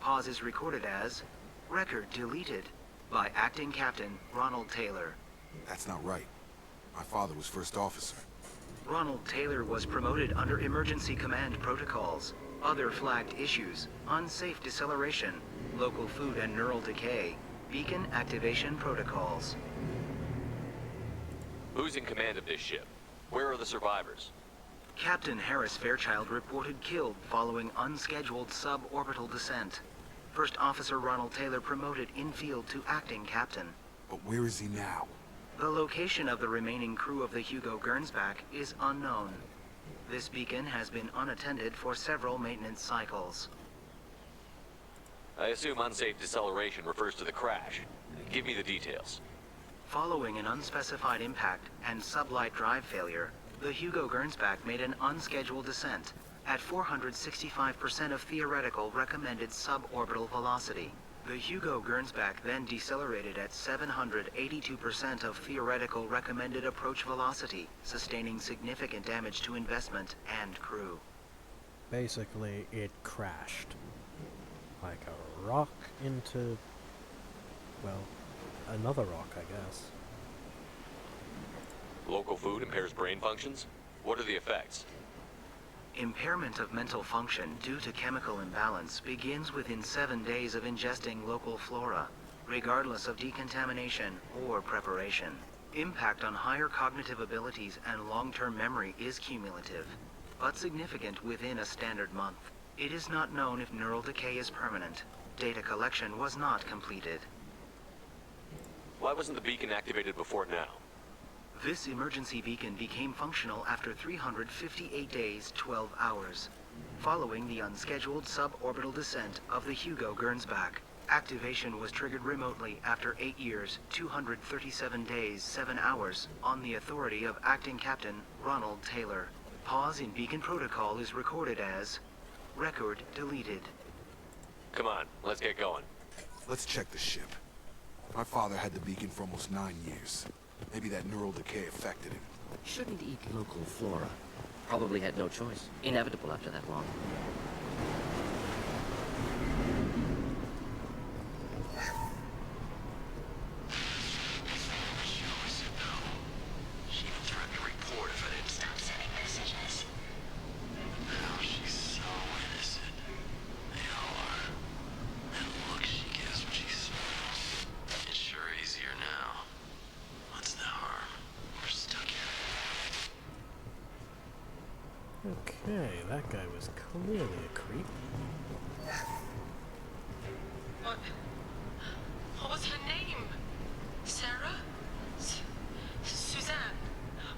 Speaker 14: Pause is recorded as... Record deleted by Acting Captain Ronald Taylor.
Speaker 16: That's not right. My father was first officer.
Speaker 14: Ronald Taylor was promoted under emergency command protocols. Other flagged issues: unsafe deceleration, local food and neural decay, beacon activation protocols.
Speaker 7: Who's in command of this ship? Where are the survivors?
Speaker 14: Captain Harris Fairchild reported killed following unscheduled suborbital descent. First Officer Ronald Taylor promoted in-field to acting captain.
Speaker 16: But where is he now?
Speaker 14: The location of the remaining crew of the Hugo Gernsback is unknown. This beacon has been unattended for several maintenance cycles.
Speaker 7: I assume unsafe deceleration refers to the crash. Give me the details.
Speaker 14: Following an unspecified impact and sublight drive failure, the Hugo Gernsback made an unscheduled descent at 465% of theoretical recommended suborbital velocity. The Hugo Gernsback then decelerated at 782% of theoretical recommended approach velocity, sustaining significant damage to investment and crew.
Speaker 1: Basically, it crashed. Like a rock into... well, another rock, I guess.
Speaker 7: Local food impairs brain functions? What are the effects?
Speaker 14: Impairment of mental function due to chemical imbalance begins within 7 days of ingesting local flora, regardless of decontamination or preparation. Impact on higher cognitive abilities and long-term memory is cumulative, but significant within a standard month. It is not known if neural decay is permanent. Data collection was not completed.
Speaker 7: Why wasn't the beacon activated before now?
Speaker 14: This emergency beacon became functional after 358 days, 12 hours, following the unscheduled suborbital descent of the Hugo Gernsback. Activation was triggered remotely after 8 years, 237 days, 7 hours, on the authority of Acting Captain Ronald Taylor. Pause in beacon protocol is recorded as record deleted.
Speaker 7: Come on, let's get going.
Speaker 16: Let's check the ship. My father had the beacon for almost 9 years. Maybe that neural decay affected him.
Speaker 5: Shouldn't eat local flora. Probably had no choice. Inevitable after that long.
Speaker 21: She even threatened to report if I didn't stop sending messages. Now she's so innocent. They all are. That look she gives when she smiles. It's sure easier now. What's the harm? We're stuck here.
Speaker 1: Okay, that guy was clearly a creep.
Speaker 9: What was her name? Sarah? Suzanne?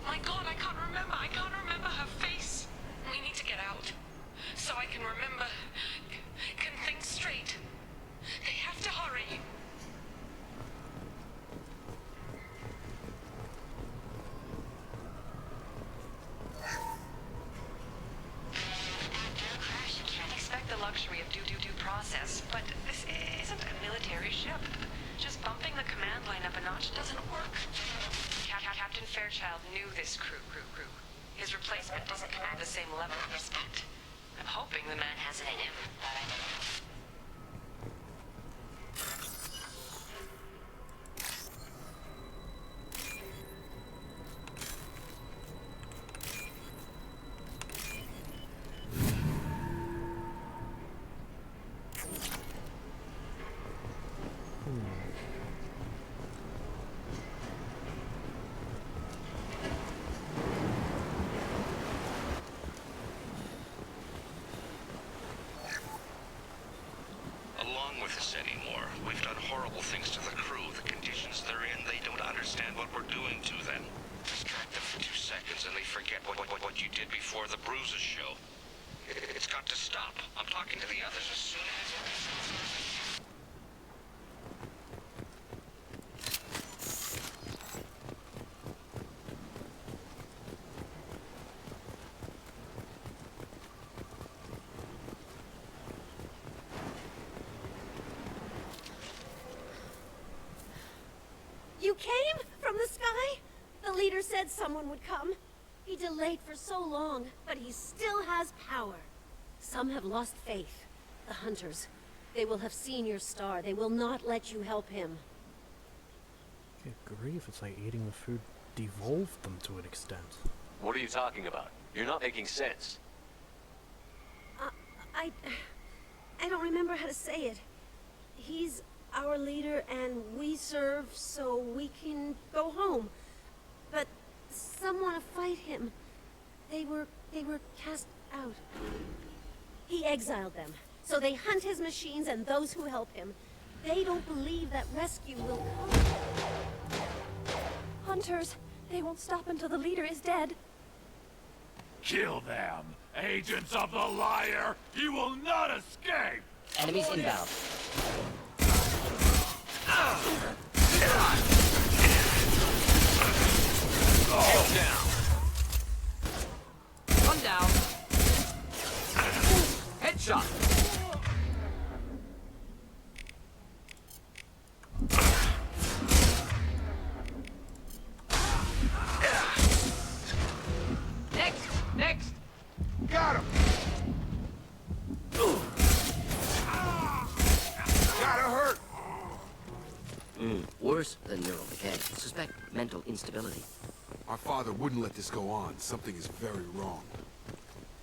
Speaker 9: My God, I can't remember. I can't remember her face. We need to get out. So I can remember. Can think straight. They have to hurry. You can't expect the luxury of due process, but this isn't a military ship. Just bumping the command line up a notch doesn't work. Captain Fairchild knew this crew. His replacement doesn't command the same level of respect. I'm hoping the man has it in him, but I don't know.
Speaker 21: Along with this anymore. We've done horrible things to the crew. The conditions they're in, they don't understand what we're doing to them. Distract them for 2 seconds and they forget what you did before the bruises show. It's got to stop. I'm talking to the others as soon as...
Speaker 2: You came? From the sky? The leader said someone would come. He delayed for so long, but he still has power. Some have lost faith. The hunters. They will have seen your star. They will not let you help him.
Speaker 1: Good grief, it's like eating the food devolved them to an extent.
Speaker 7: What are you talking about? You're not making sense.
Speaker 2: I don't remember how to say it. He's our leader and we serve so we can go home. But some want to fight him. They were cast out. He exiled them. So they hunt his machines and those who help him. They don't believe that rescue will come.
Speaker 18: Hunters, they won't stop until the leader is dead.
Speaker 22: Kill them! Agents of the liar! You will not escape!
Speaker 5: Enemies inbound.
Speaker 4: Down. One down. Headshot. Next.
Speaker 16: Got him. Gotta hurt.
Speaker 5: Worse than neural decay. Suspect mental instability.
Speaker 16: My father wouldn't let this go on. Something is very wrong.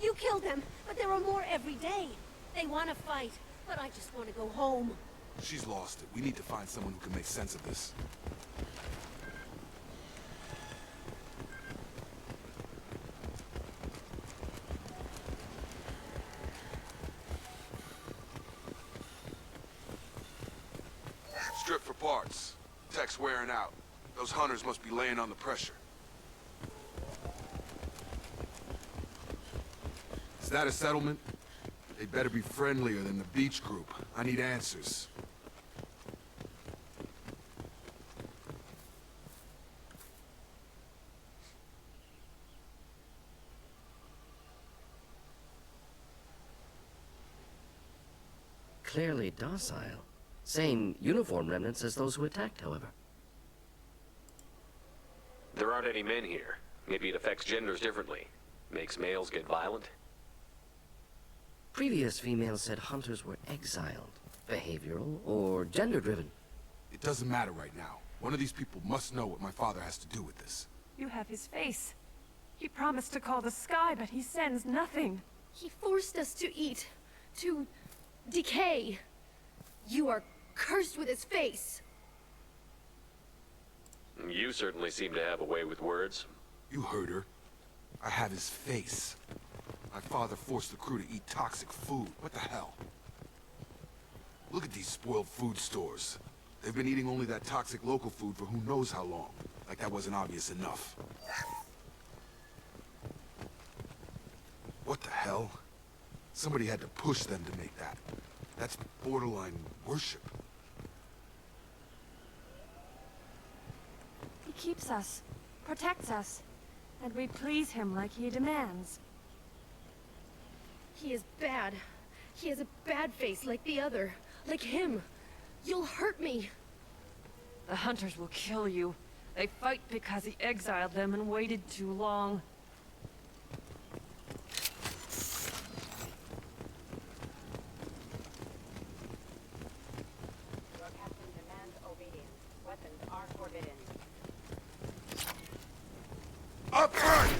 Speaker 2: You killed them, but there are more every day. They want to fight, but I just want to go home.
Speaker 16: She's lost it. We need to find someone who can make sense of this. Strip for parts. Tech's wearing out. Those hunters must be laying on the pressure. that a settlement? They'd better be friendlier than the beach group. I need answers.
Speaker 5: Clearly docile. Same uniform remnants as those who attacked, however.
Speaker 7: There aren't any men here. Maybe it affects genders differently. Makes males get violent?
Speaker 5: Previous females said hunters were exiled, behavioral, or gender-driven.
Speaker 16: It doesn't matter right now. One of these people must know what my father has to do with this.
Speaker 6: You have his face. He promised to call the sky, but he sends nothing.
Speaker 2: He forced us to eat, to decay. You are cursed with his face.
Speaker 7: You certainly seem to have a way with words.
Speaker 16: You heard her. I have his face. My father forced the crew to eat toxic food. What the hell? Look at these spoiled food stores. They've been eating only that toxic local food for who knows how long. Like that wasn't obvious enough. What the hell? Somebody had to push them to make that. That's borderline worship.
Speaker 6: He keeps us, protects us, and we please him like he demands.
Speaker 2: He is bad. He has a bad face like the other. Like him. You'll hurt me.
Speaker 6: The hunters will kill you. They fight because he exiled them and waited too long.
Speaker 13: Your captain demands obedience. Weapons are forbidden.
Speaker 16: Up front!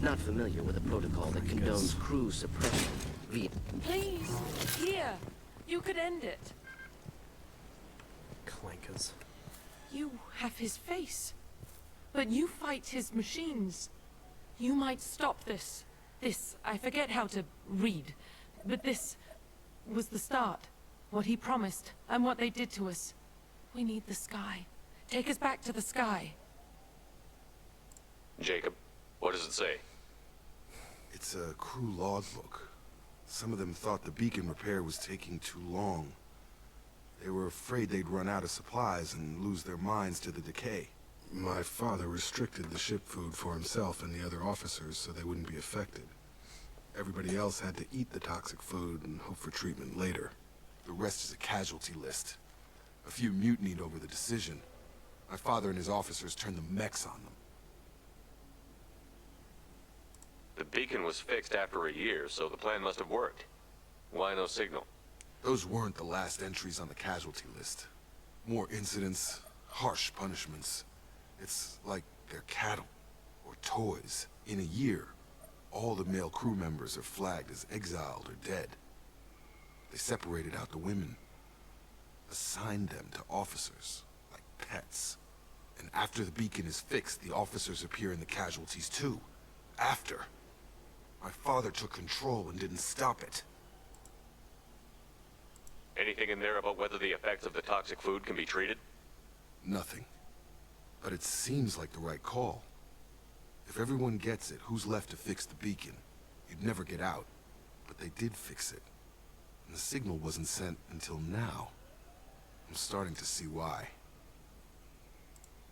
Speaker 5: Not familiar with a protocol that condones crew suppression via...
Speaker 6: Please, here. You could end it.
Speaker 1: Clankers.
Speaker 6: You have his face. But you fight his machines. You might stop this. This, I forget how to read. But this was the start. What he promised, and what they did to us. We need the sky. Take us back to the sky.
Speaker 7: Jacob, what does it say?
Speaker 16: It's a crew logbook. Some of them thought the beacon repair was taking too long. They were afraid they'd run out of supplies and lose their minds to the decay. My father restricted the ship food for himself and the other officers so they wouldn't be affected. Everybody else had to eat the toxic food and hope for treatment later. The rest is a casualty list. A few mutinied over the decision. My father and his officers turned the mechs on them.
Speaker 7: The beacon was fixed after a year, so the plan must have worked. Why no signal?
Speaker 16: Those weren't the last entries on the casualty list. More incidents, harsh punishments. It's like they're cattle, or toys. In a year, all the male crew members are flagged as exiled or dead. They separated out the women, assigned them to officers, like pets. And after the beacon is fixed, the officers appear in the casualties too. After. My father took control and didn't stop it.
Speaker 7: Anything in there about whether the effects of the toxic food can be treated?
Speaker 16: Nothing. But it seems like the right call. If everyone gets it, who's left to fix the beacon? You'd never get out. But they did fix it. And the signal wasn't sent until now. I'm starting to see why.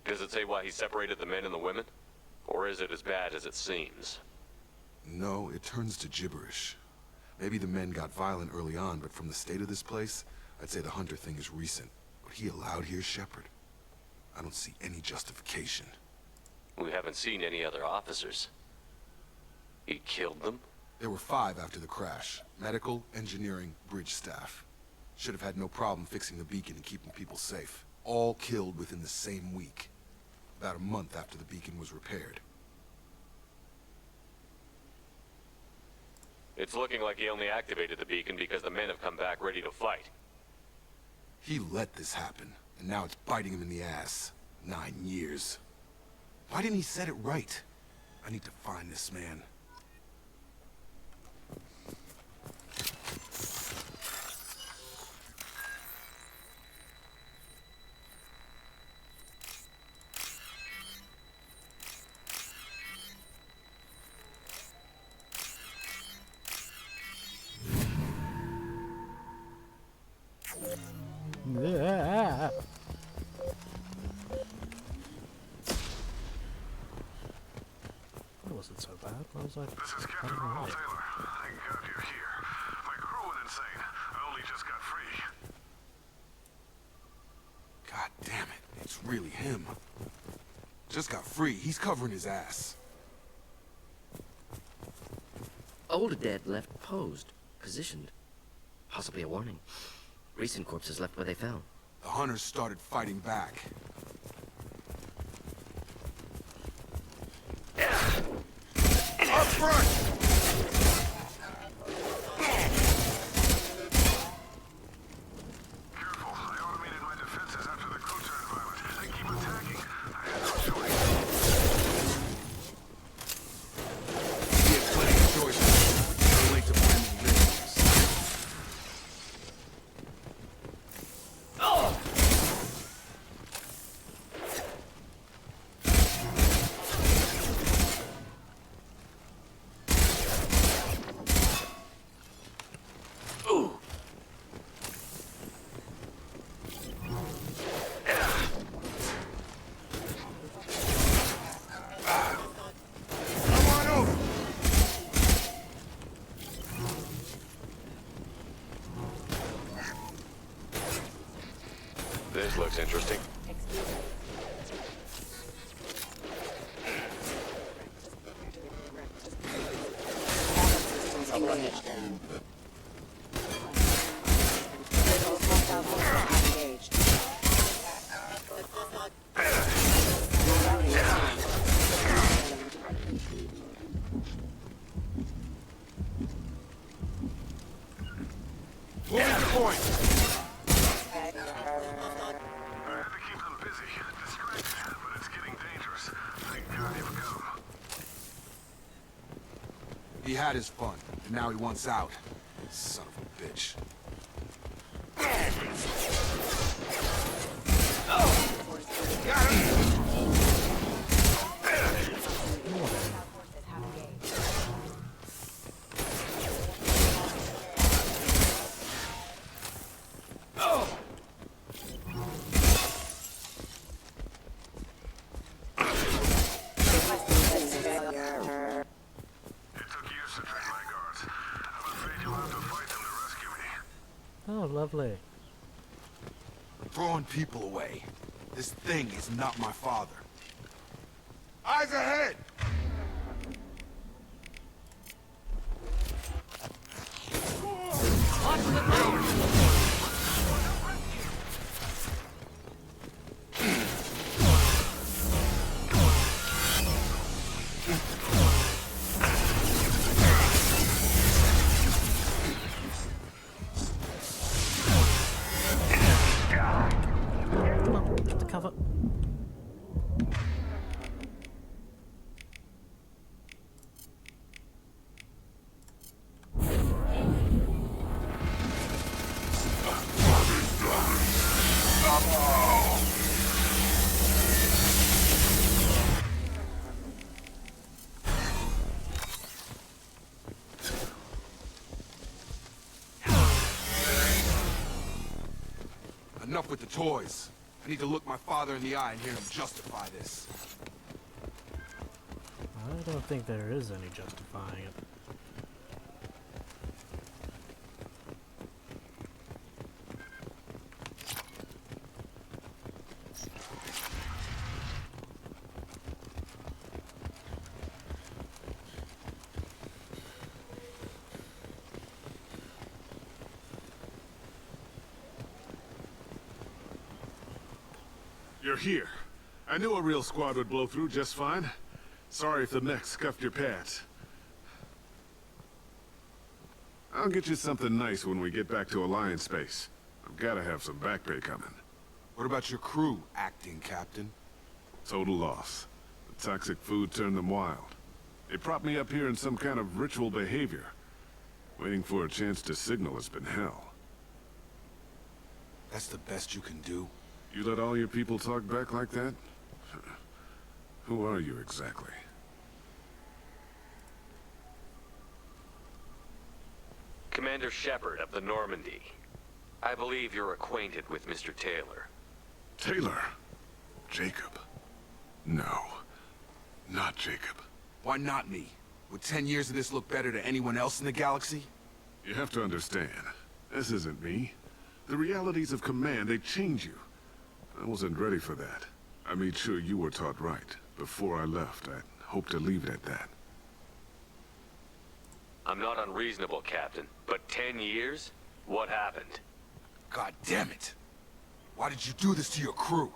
Speaker 7: Does it say why he separated the men and the women? Or is it as bad as it seems?
Speaker 16: No, it turns to gibberish. Maybe the men got violent early on, but from the state of this place, I'd say the Hunter thing is recent. What he allowed here, Shepard, I don't see any justification.
Speaker 7: We haven't seen any other officers. He killed them?
Speaker 16: There were 5 after the crash. Medical, engineering, bridge staff. Should have had no problem fixing the beacon and keeping people safe. All killed within the same week. About a month after the beacon was repaired.
Speaker 7: It's looking like he only activated the beacon because the men have come back ready to fight.
Speaker 16: He let this happen, and now it's biting him in the ass. 9 years. Why didn't he set it right? I need to find this man.
Speaker 1: Why was I...
Speaker 10: This is Captain Ronald Taylor. Thank God you're here. My crew went insane. I only just got free.
Speaker 16: God damn it, it's really him. Just got free. He's covering his ass.
Speaker 5: Older dead left posed, positioned. Possibly a warning. Recent corpses left where they fell.
Speaker 16: The hunters started fighting back. Up front!
Speaker 10: Careful, I automated my defenses after the crew turned violent. They keep attacking. I had no choice.
Speaker 16: He had plenty of choices. Too late to blame the victims.
Speaker 7: This looks interesting.
Speaker 16: Moving to point. He had his fun, and now he wants out. Son of a bitch. Got him!
Speaker 1: Oh, lovely.
Speaker 16: Throwing people away. This thing is not my father. Eyes ahead!
Speaker 1: Cover.
Speaker 16: Enough with the toys. I need to look my father in the eye and hear him justify this.
Speaker 1: I don't think there is any justifying it.
Speaker 22: You're here. I knew a real squad would blow through just fine. Sorry if the mech scuffed your pads. I'll get you something nice when we get back to Alliance space. I've gotta have some back pay coming.
Speaker 16: What about your crew, acting captain?
Speaker 22: Total loss. The toxic food turned them wild. They propped me up here in some kind of ritual behavior. Waiting for a chance to signal has been hell.
Speaker 16: That's the best you can do?
Speaker 22: You let all your people talk back like that? Who are you exactly?
Speaker 7: Commander Shepard of the Normandy. I believe you're acquainted with Mr. Taylor.
Speaker 22: Taylor? Jacob? No. Not Jacob.
Speaker 16: Why not me? Would 10 years of this look better to anyone else in the galaxy?
Speaker 22: You have to understand, this isn't me. The realities of command, they change you. I wasn't ready for that. I made sure you were taught right. Before I left, I hoped to leave it at that.
Speaker 7: I'm not unreasonable, Captain, but 10 years? What happened?
Speaker 16: God damn it! Why did you do this to your crew?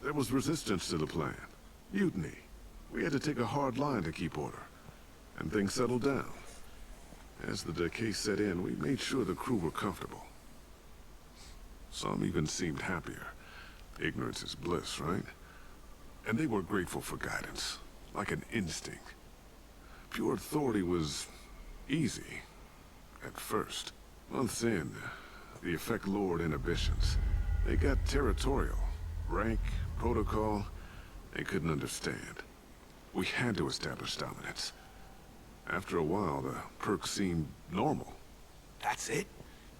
Speaker 22: There was resistance to the plan. Mutiny. We had to take a hard line to keep order. And things settled down. As the decay set in, we made sure the crew were comfortable. Some even seemed happier. Ignorance is bliss, right? And they were grateful for guidance, like an instinct. Pure authority was easy, at first. Months in, the effect lowered inhibitions. They got territorial. Rank, protocol, they couldn't understand. We had to establish dominance. After a while, the perks seemed normal.
Speaker 16: That's it?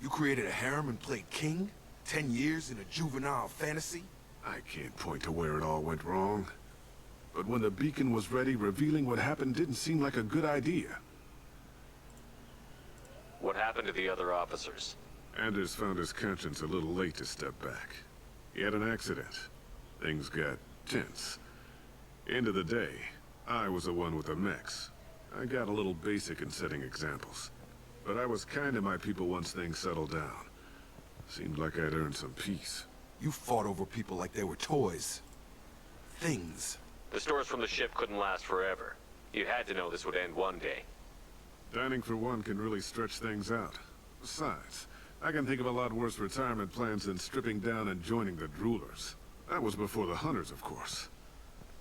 Speaker 16: You created a harem and played king? 10 years in a juvenile fantasy?
Speaker 22: I can't point to where it all went wrong. But when the beacon was ready, revealing what happened didn't seem like a good idea.
Speaker 7: What happened to the other officers?
Speaker 22: Anders found his conscience a little late to step back. He had an accident. Things got tense. End of the day, I was the one with the mechs. I got a little basic in setting examples. But I was kind to my people once things settled down. Seemed like I'd earned some peace.
Speaker 16: You fought over people like they were toys. Things.
Speaker 7: The stores from the ship couldn't last forever. You had to know this would end one day.
Speaker 22: Dining for one can really stretch things out. Besides, I can think of a lot worse retirement plans than stripping down and joining the droolers. That was before the hunters, of course.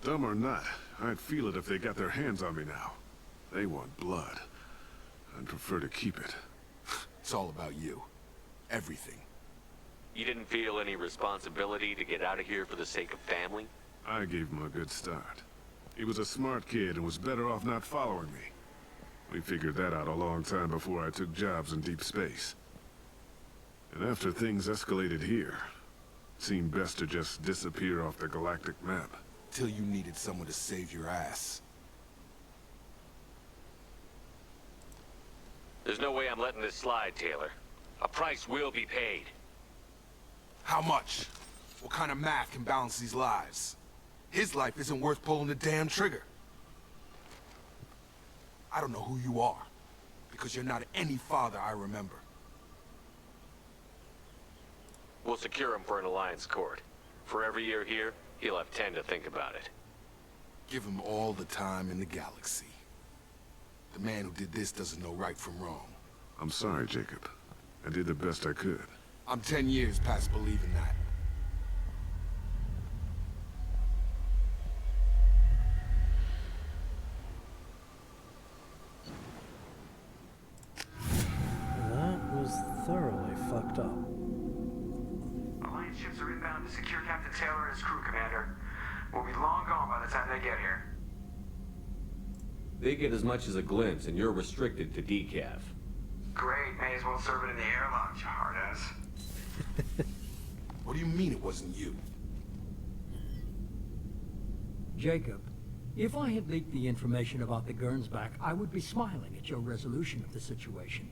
Speaker 22: Dumb or not, I'd feel it if they got their hands on me now. They want blood. I'd prefer to keep it.
Speaker 16: It's all about you. Everything.
Speaker 7: You didn't feel any responsibility to get out of here for the sake of family?
Speaker 22: I gave him a good start. He was a smart kid and was better off not following me. We figured that out a long time before I took jobs in deep space. And after things escalated here, it seemed best to just disappear off the galactic map.
Speaker 16: Till you needed someone to save your ass.
Speaker 7: There's no way I'm letting this slide, Taylor. A price will be paid.
Speaker 16: How much? What kind of math can balance these lives? His life isn't worth pulling the damn trigger. I don't know who you are, because you're not any father I remember.
Speaker 7: We'll secure him for an alliance court. For every year here, he'll have 10 to think about it.
Speaker 16: Give him all the time in the galaxy. The man who did this doesn't know right from wrong.
Speaker 22: I'm sorry, Jacob. I did the best I could.
Speaker 16: I'm 10 years past believing that.
Speaker 1: That was thoroughly fucked up.
Speaker 8: Alliance ships are inbound to secure Captain Taylor and his crew, Commander. We'll be long gone by the time they get here.
Speaker 15: They get as much as a glimpse, and you're restricted to decaf.
Speaker 8: Great, may as well serve it in the airlock, you hard-ass.
Speaker 16: What do you mean it wasn't you?
Speaker 17: Jacob, if I had leaked the information about the Gernsback, I would be smiling at your resolution of the situation.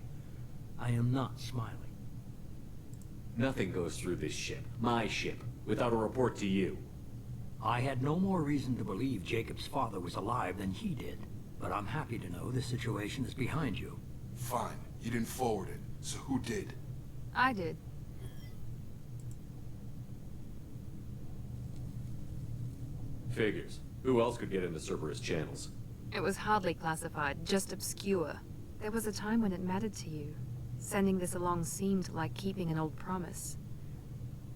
Speaker 17: I am not smiling.
Speaker 15: Nothing goes through this ship, my ship, without a report to you.
Speaker 17: I had no more reason to believe Jacob's father was alive than he did, but I'm happy to know the situation is behind you.
Speaker 16: Fine. You didn't forward it, so who did?
Speaker 18: I did.
Speaker 15: Figures. Who else could get into Cerberus channels?
Speaker 18: It was hardly classified, just obscure. There was a time when it mattered to you. Sending this along seemed like keeping an old promise.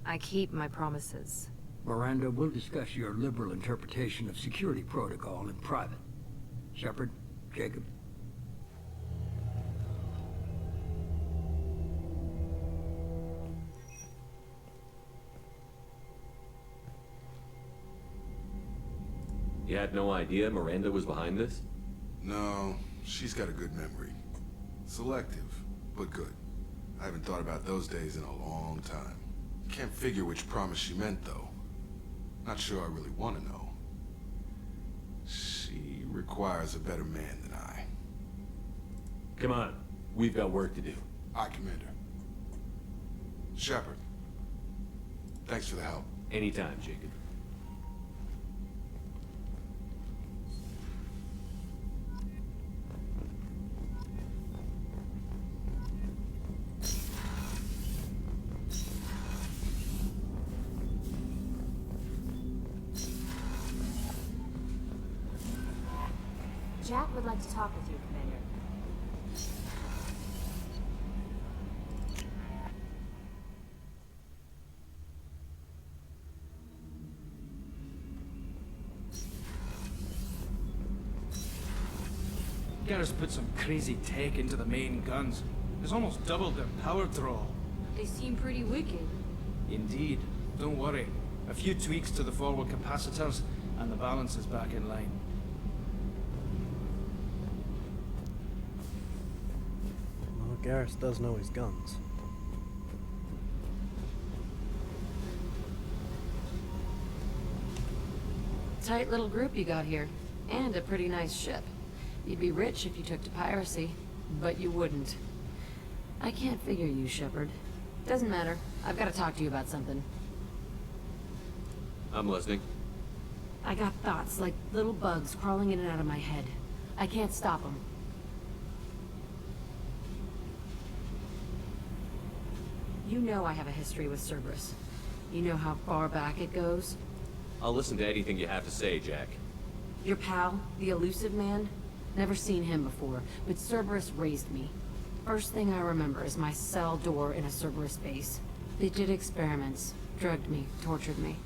Speaker 18: I keep my promises.
Speaker 17: Miranda, we'll discuss your liberal interpretation of security protocol in private. Shepard, Jacob.
Speaker 15: You had no idea Miranda was behind this?
Speaker 16: No, she's got a good memory. Selective, but good. I haven't thought about those days in a long time. Can't figure which promise she meant, though. Not sure I really want to know. requires a better man than I.
Speaker 15: Come on. We've got work to do.
Speaker 16: Aye, Commander. Shepard, thanks for the help.
Speaker 15: Anytime, Jacob.
Speaker 3: Jack would like to talk with you, Commander.
Speaker 20: Garrus put some crazy tech into the main guns. It's almost doubled their power draw.
Speaker 3: They seem pretty wicked.
Speaker 20: Indeed. Don't worry. A few tweaks to the forward capacitors, and the balance is back in line.
Speaker 1: Well, Garrus does know his guns.
Speaker 11: Tight little group you got here. And a pretty nice ship. You'd be rich if you took to piracy, but you wouldn't. I can't figure you, Shepard. Doesn't matter. I've got to talk to you about something.
Speaker 15: I'm listening.
Speaker 11: I got thoughts like little bugs crawling in and out of my head. I can't stop them. You know I have a history with Cerberus. You know how far back it goes?
Speaker 15: I'll listen to anything you have to say, Jack.
Speaker 11: Your pal, the elusive man? Never seen him before, but Cerberus raised me. First thing I remember is my cell door in a Cerberus base. They did experiments, drugged me, tortured me.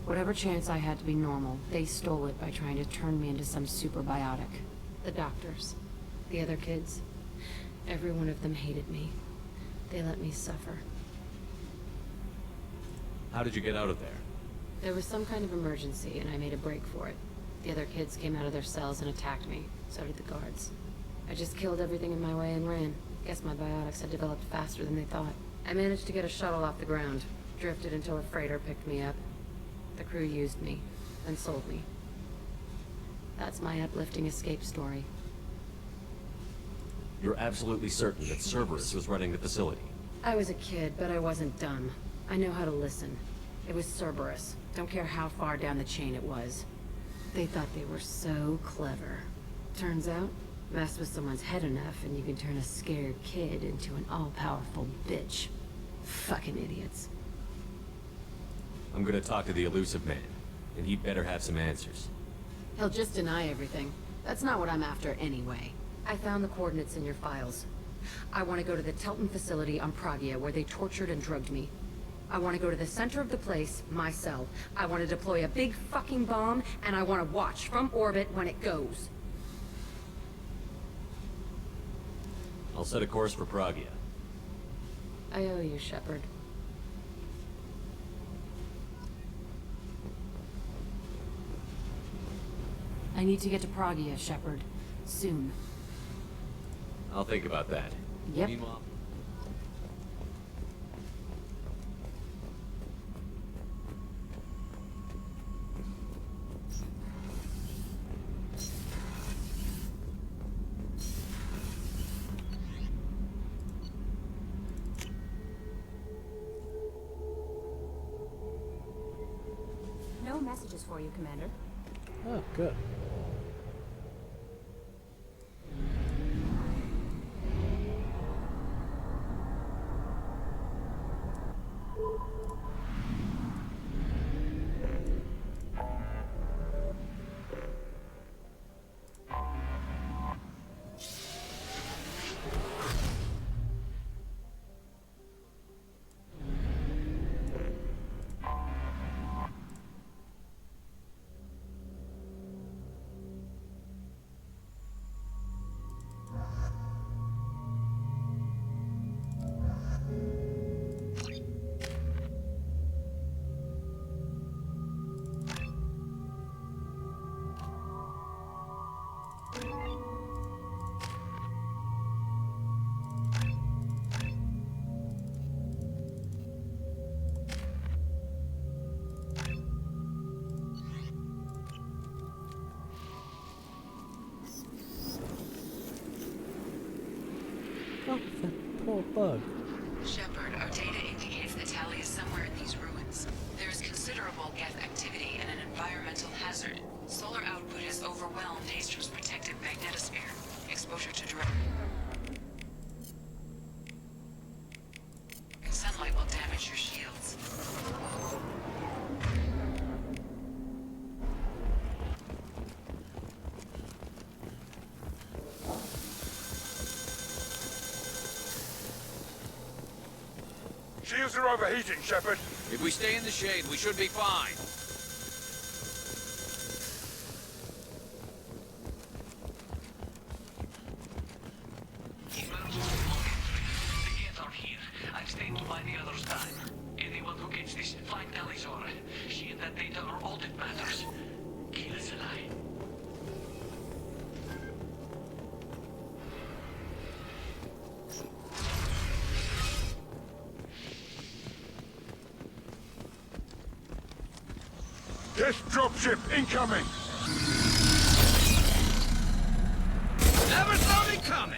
Speaker 11: Whatever chance I had to be normal, they stole it by trying to turn me into some superbiotic. The doctors, the other kids, every one of them hated me. They let me suffer.
Speaker 15: How did you get out of there?
Speaker 11: There was some kind of emergency, and I made a break for it. The other kids came out of their cells and attacked me. So did the guards. I just killed everything in my way and ran. Guess my biotics had developed faster than they thought. I managed to get a shuttle off the ground. Drifted until a freighter picked me up. The crew used me, then sold me. That's my uplifting escape story.
Speaker 15: You're absolutely certain that Cerberus was running the facility?
Speaker 11: I was a kid, but I wasn't dumb. I know how to listen. It was Cerberus. Don't care how far down the chain it was. They thought they were so clever. Turns out, mess with someone's head enough and you can turn a scared kid into an all-powerful bitch. Fucking idiots.
Speaker 15: I'm gonna talk to the elusive man, and he'd better have some answers.
Speaker 11: He'll just deny everything. That's not what I'm after anyway. I found the coordinates in your files. I want to go to the Telton facility on Pragia where they tortured and drugged me. I want to go to the center of the place, my cell. I want to deploy a big fucking bomb, and I want to watch from orbit when it goes.
Speaker 15: I'll set a course for Pragia.
Speaker 11: I owe you, Shepard. I need to get to Pragia, Shepard. Soon.
Speaker 15: I'll think about that.
Speaker 11: Yep.
Speaker 15: Meanwhile...
Speaker 3: No messages for you, Commander.
Speaker 1: Oh, good. little bug.
Speaker 13: Shepard, our data indicates that Tally is somewhere in these ruins. There is considerable geth activity and an environmental hazard. Solar output has overwhelmed Haster's protective magnetosphere. Exposure to direct sunlight will damage your shields.
Speaker 12: Shields are overheating, Shepard.
Speaker 4: If we stay in the shade, we should be fine.
Speaker 21: The Geth are here. I've stayed to buy the others time. Anyone who gets this, find Talizora. She and that data are all that matters. Kill us alive.
Speaker 12: Geth dropship incoming!
Speaker 4: Never saw me coming!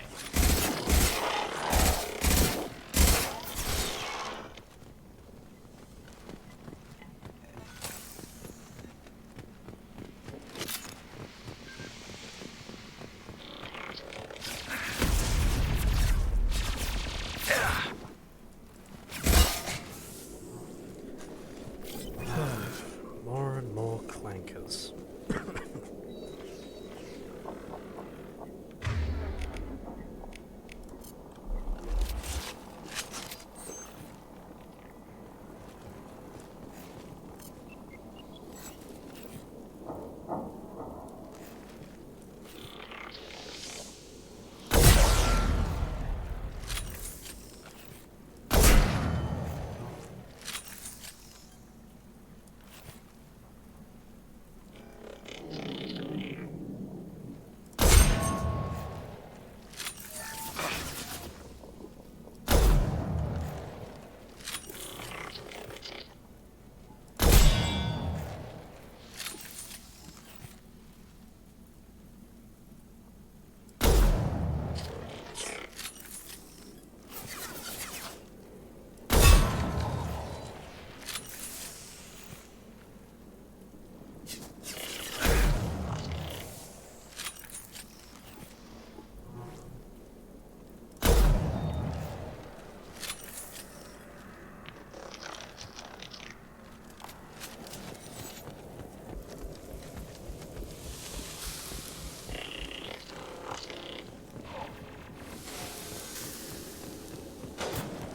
Speaker 1: More and more clankers.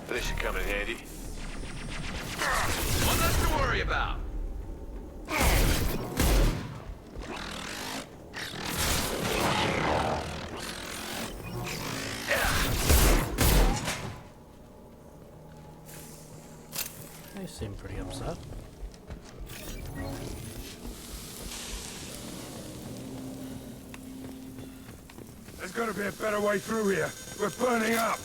Speaker 7: This should come in handy.
Speaker 4: One less to worry about.
Speaker 1: They seem pretty upset.
Speaker 12: There's gotta be a better way through here. We're burning up.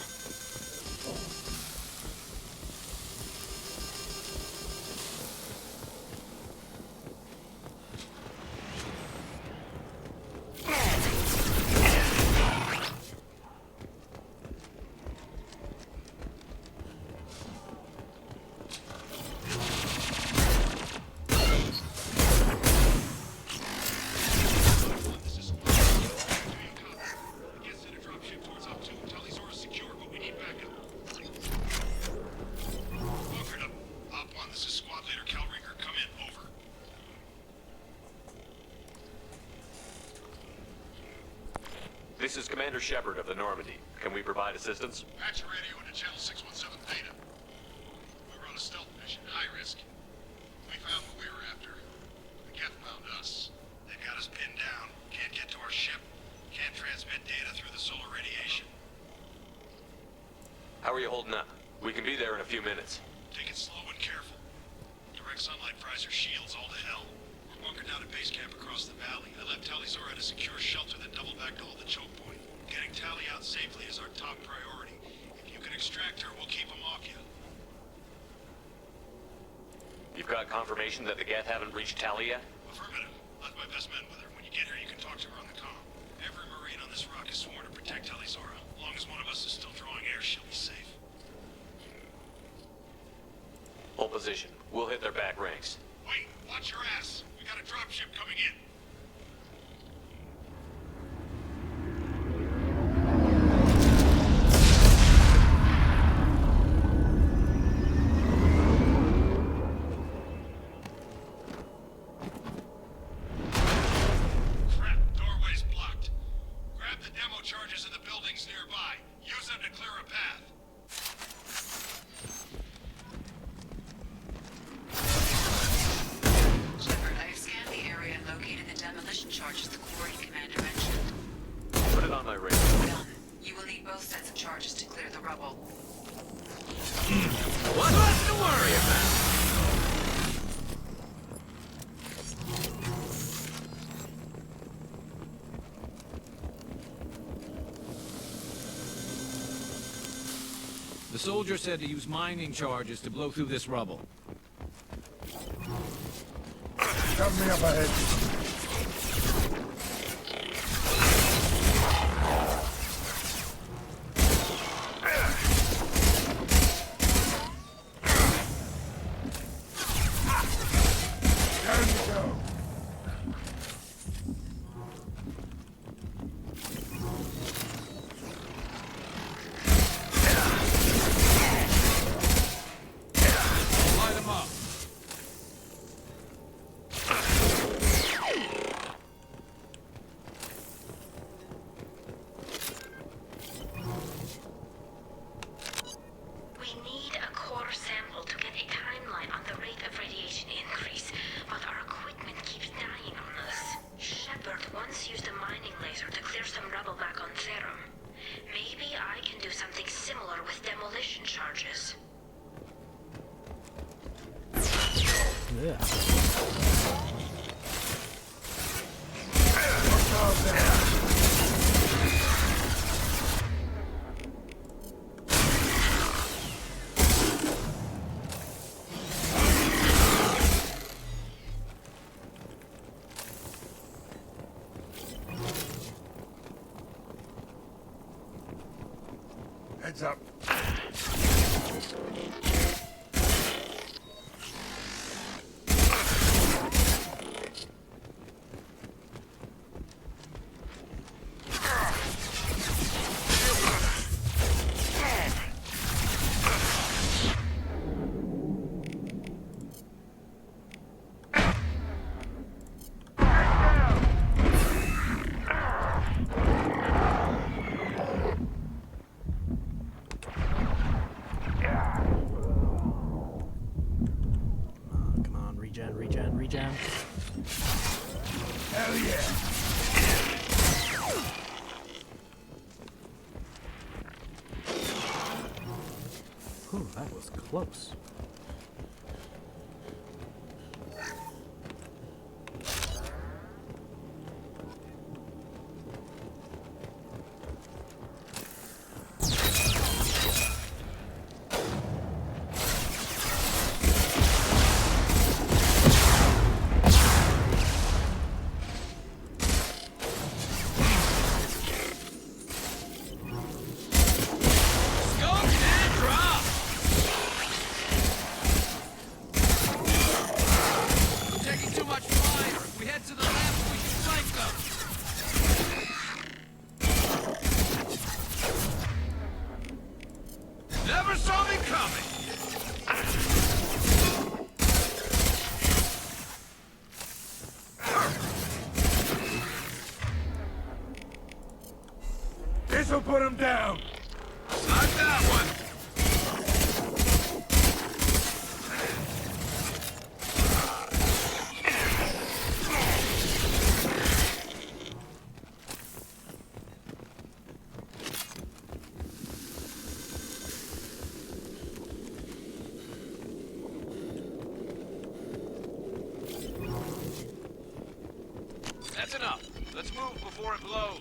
Speaker 7: This is Commander Shepard of the Normandy. Can we provide assistance?
Speaker 10: Patch your radio into channel 617 Theta. We were on a stealth mission, high risk. We found what we were after. The Geth found us. They've got us pinned down. Can't get to our ship. Can't transmit data through the solar radiation.
Speaker 7: How are you holding up? We can be there in a few minutes.
Speaker 10: Take it slow and careful. Direct sunlight fries your shields all to hell. We're bunkered down at base camp across the valley. I left Talizora at a secure shelter that doubled back to hold the choke point. Getting Tally out safely is our top priority. If you can extract her, we'll keep them off you.
Speaker 7: You've got confirmation that the Geth haven't reached Tally yet?
Speaker 10: Affirmative. Left my best men with her. When you get here, you can talk to her on the comm. Every Marine on this rock is sworn to protect Talizora. As long as one of us is still drawing air, she'll be safe.
Speaker 7: position. We'll hit their back ranks.
Speaker 10: Wait, watch your ass. We got a dropship coming in. Crap, doorway's blocked. Grab the demo charges in the buildings nearby. Use them to clear a path.
Speaker 13: Shepard, I have scanned the area and located the demolition charges the quarry commander mentioned.
Speaker 7: Put it on my radar.
Speaker 13: Done. You will need both sets of charges to clear the rubble.
Speaker 4: What's left to worry about?
Speaker 20: The soldier said to use mining charges to blow through this rubble.
Speaker 12: Shove me up ahead. Down you go.
Speaker 20: Light them up.
Speaker 5: We need a core sample to get a timeline on the rate of radiation increase, but our equipment keeps dying on us. Shepard once used a mining laser to clear some rubble back on Therum. Maybe I can do something similar with demolition charges.
Speaker 1: Yeah.
Speaker 12: Heads up.
Speaker 1: Come on, regen.
Speaker 12: Hell yeah.
Speaker 1: Ooh, that was close.
Speaker 4: Never saw me coming!
Speaker 12: This'll put him down.
Speaker 4: Not that one! That's enough. Let's move before it blows.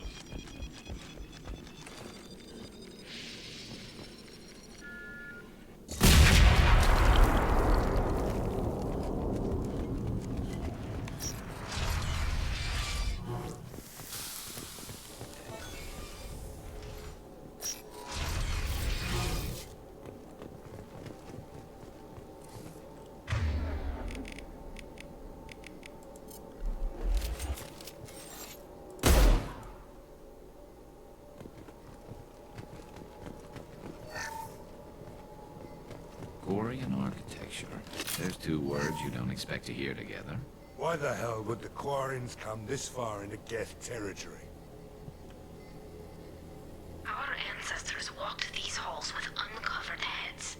Speaker 4: Victorian architecture. There's two words you don't expect to hear together.
Speaker 12: Why the hell would the Quarrens come this far into Geth territory?
Speaker 5: Our ancestors walked these halls with uncovered heads.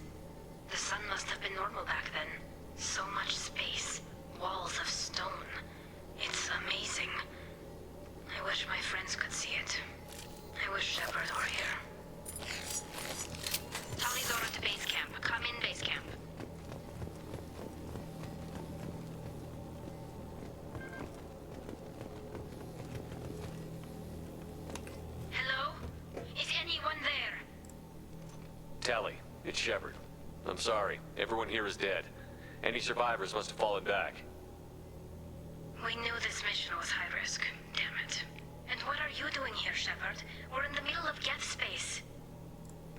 Speaker 5: The sun must have been normal back then. So much space, walls of stone. It's amazing. I wish my friends could see it. I wish Shepard were here. Tali's order to base camp. Come in, base camp. Hello? Is anyone there?
Speaker 7: Tally, it's Shepard. I'm sorry. Everyone here is dead. Any survivors must have fallen back.
Speaker 5: We knew this mission was high risk. Damn it. And what are you doing here, Shepard? We're in the middle of Geth space.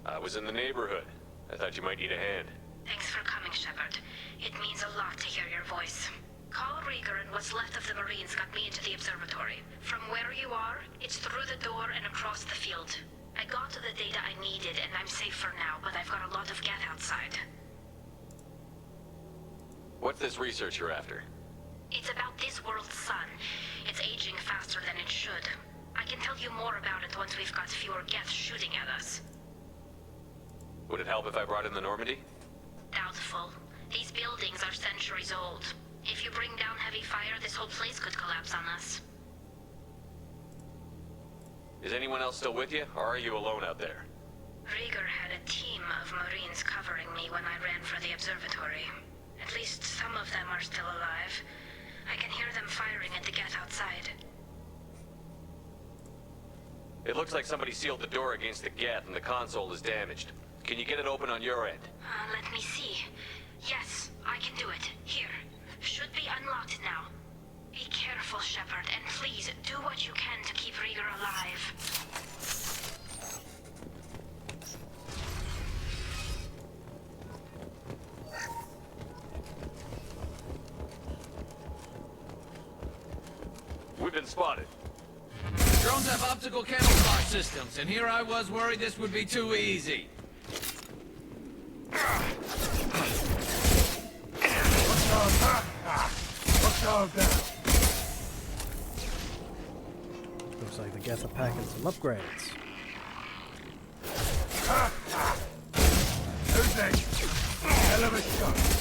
Speaker 7: I was in the neighborhood. I thought you might need a hand.
Speaker 5: Thanks for coming, Shepard. It means a lot to hear your voice. Call Rieger and what's left of the Marines got me into the observatory. From where you are, it's through the door and across the field. I got the data I needed and I'm safe for now, but I've got a lot of Geth outside.
Speaker 7: What's this research you're after?
Speaker 5: It's about this world's sun. It's aging faster than it should. I can tell you more about it once we've got fewer Geth shooting at us.
Speaker 7: Would it help if I brought in the Normandy?
Speaker 5: Doubtful. These buildings are centuries old. If you bring down heavy fire, this whole place could collapse on us.
Speaker 7: Is anyone else still with you, or are you alone out there?
Speaker 5: Rieger had a team of Marines covering me when I ran for the observatory. At least some of them are still alive. I can hear them firing at the Geth outside.
Speaker 7: It looks like somebody sealed the door against the Geth and the console is damaged. Can you get it open on your end?
Speaker 5: Let me see. Yes, I can do it. Here. Should be unlocked now. Be careful, Shepard, and please do what you can to keep Rieger alive.
Speaker 7: We've been spotted.
Speaker 4: Drones have optical camouflage systems, and here I was worried this would be too easy.
Speaker 1: Looks like the Geth are packing some upgrades.
Speaker 12: Who's next? Hell of a shot.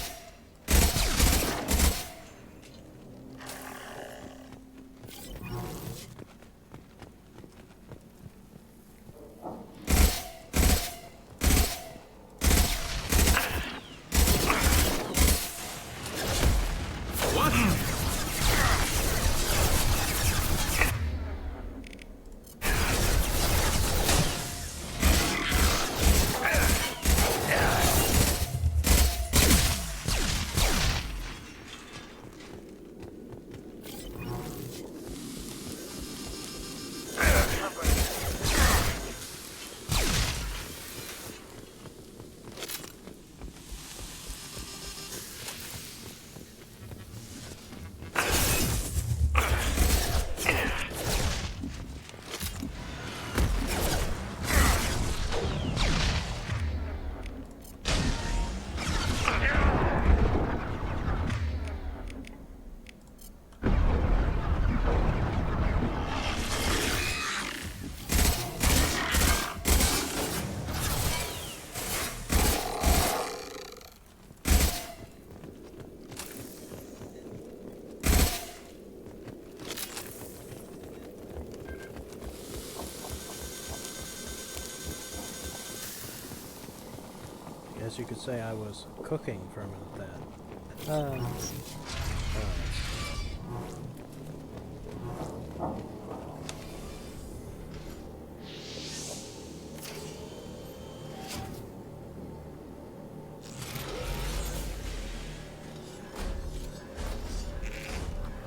Speaker 1: Guess you could say I was cooking for a minute there.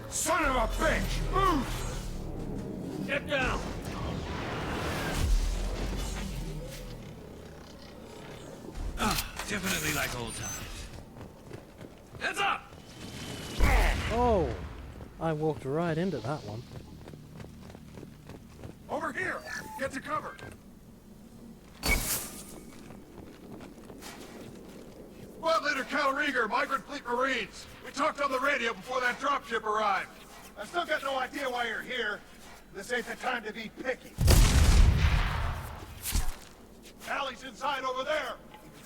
Speaker 12: Son of a bitch! Move!
Speaker 4: Get down! Definitely like old times. Heads up!
Speaker 1: Oh! I walked right into that one.
Speaker 12: Over here! Get to cover!
Speaker 14: Squad Leader Cal Rieger, Migrant Fleet Marines. We talked on the radio before that dropship arrived. I've still got no idea why you're here. This ain't the time to be picky. Allie's inside over there.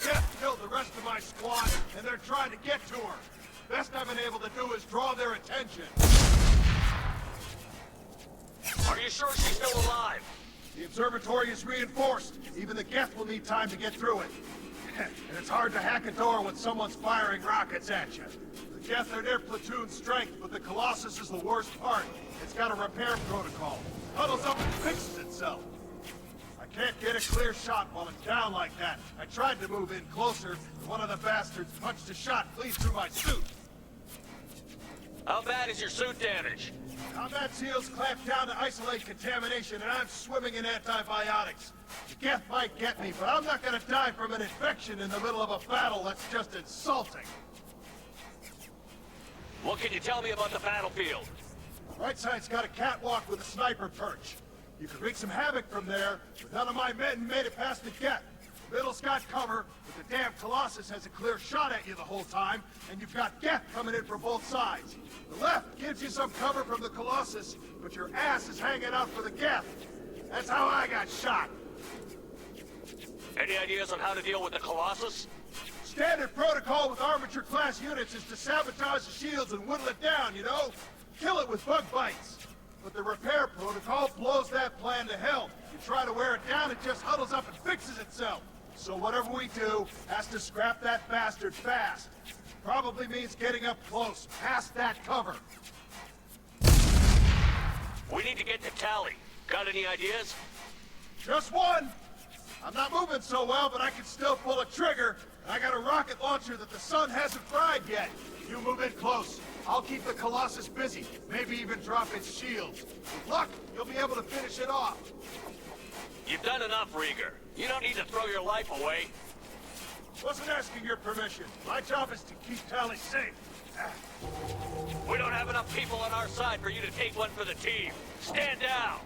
Speaker 14: Jeff killed the rest of my squad, and they're trying to get to her. Best I've been able to do is draw their attention.
Speaker 7: Are you sure she's still alive?
Speaker 14: The observatory is reinforced. Even the Geth will need time to get through it. And it's hard to hack a door when someone's firing rockets at you. The Geth are near platoon strength, but the Colossus is the worst part. It's got a repair protocol. Huddles up and fixes itself. I can't get a clear shot while it's down like that. I tried to move in closer, but one of the bastards punched a shot clean through my suit.
Speaker 7: How bad is your suit damaged?
Speaker 14: Combat SEALs clamped down to isolate contamination, and I'm swimming in antibiotics. The Geth might get me, but I'm not gonna die from an infection in the middle of a battle. That's just insulting.
Speaker 7: What can you tell me about the battlefield?
Speaker 14: Right side's got a catwalk with a sniper perch. You can wreak some havoc from there, but none of my men made it past the Geth. Middle's got cover, but the damn Colossus has a clear shot at you the whole time, and you've got Geth coming in from both sides. The left gives you some cover from the Colossus, but your ass is hanging out for the Geth. That's how I got shot.
Speaker 7: Any ideas on how to deal with the Colossus?
Speaker 14: Standard protocol with armature-class units is to sabotage the shields and whittle it down, you know? Kill it with bug bites. But the repair protocol blows that plan to hell. You try to wear it down, it just huddles up and fixes itself. So whatever we do has to scrap that bastard fast. Probably means getting up close, past that cover.
Speaker 7: We need to get to Tally. Got any ideas?
Speaker 14: Just one! I'm not moving so well, but I can still pull a trigger. I got a rocket launcher that the sun hasn't fried yet. You move in close. I'll keep the Colossus busy. Maybe even drop its shields. With luck, you'll be able to finish it off.
Speaker 7: You've done enough, Rieger. You don't need to throw your life away.
Speaker 14: Wasn't asking your permission. My job is to keep Tally safe.
Speaker 7: We don't have enough people on our side for you to take one for the team. Stand down!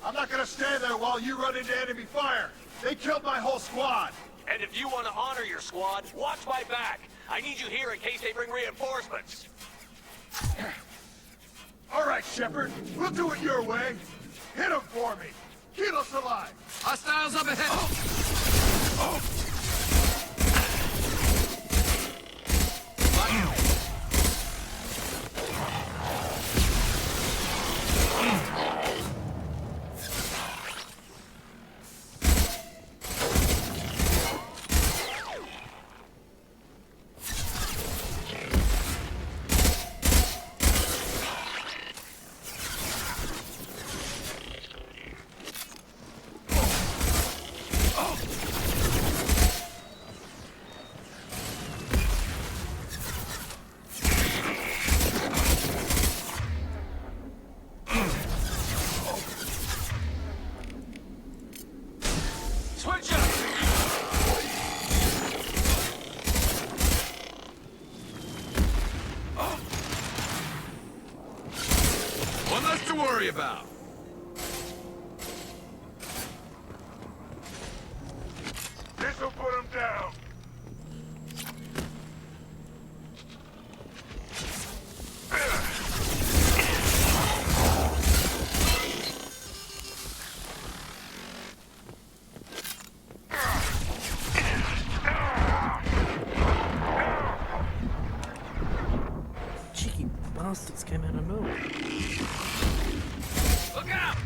Speaker 14: I'm not gonna stand there while you run into enemy fire. They killed my whole squad.
Speaker 7: And if you want to honor your squad, watch my back. I need you here in case they bring reinforcements.
Speaker 14: All right, Shepard. We'll do it your way. Hit him for me. Keep us alive.
Speaker 4: Hostiles up ahead.
Speaker 14: Oh.
Speaker 4: Worry about.
Speaker 14: This'll put him down.
Speaker 1: Cheeky bastards came out of nowhere.
Speaker 4: Look out!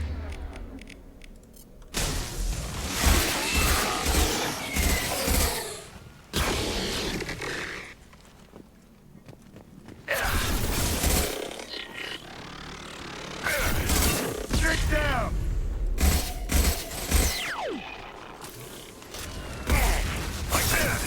Speaker 14: Get down! Like that!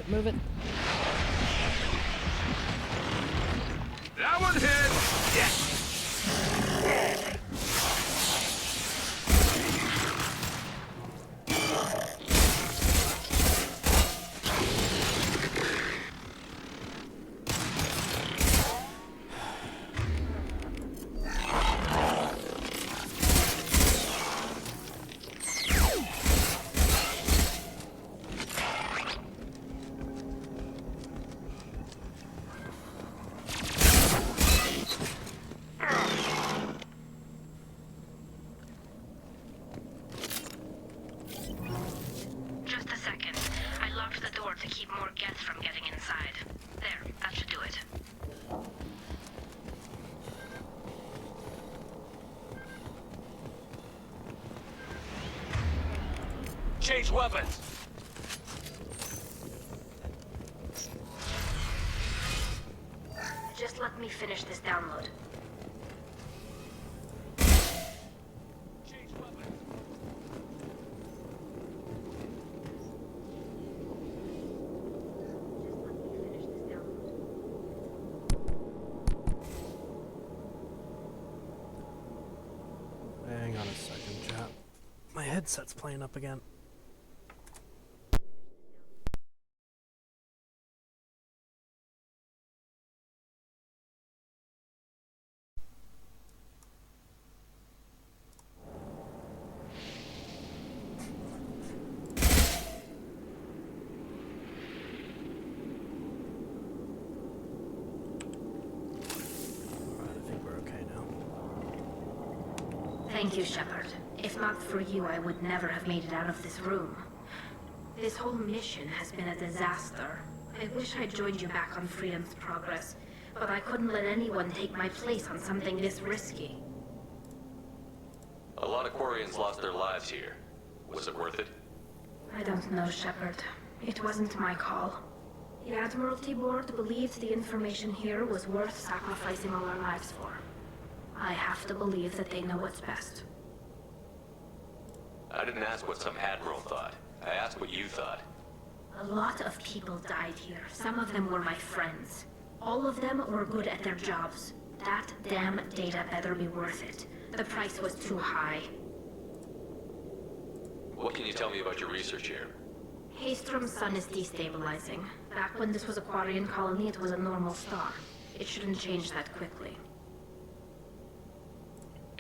Speaker 1: Move it.
Speaker 4: That one hit! Yes!
Speaker 5: Just a second. I locked the door to keep more gets from getting inside. There, that should do it.
Speaker 7: Change weapons!
Speaker 5: Just let me finish this download.
Speaker 1: Hang on a second, chat. My headset's playing up again.
Speaker 5: Thank you, Shepard. If not for you, I would never have made it out of this room. This whole mission has been a disaster. I wish I'd joined you back on Freedom's Progress, but I couldn't let anyone take my place on something this risky.
Speaker 7: A lot of Quarians lost their lives here. Was it worth it?
Speaker 5: I don't know, Shepard. It wasn't my call. The Admiralty Board believed the information here was worth sacrificing all our lives for. I have to believe that they know what's best.
Speaker 7: I didn't ask what some admiral thought. I asked what you thought.
Speaker 5: A lot of people died here. Some of them were my friends. All of them were good at their jobs. That damn data better be worth it. The price was too high.
Speaker 7: What can you tell me about your research here?
Speaker 5: Haystrom's sun is destabilizing. Back when this was a Quarian colony, it was a normal star. It shouldn't change that quickly.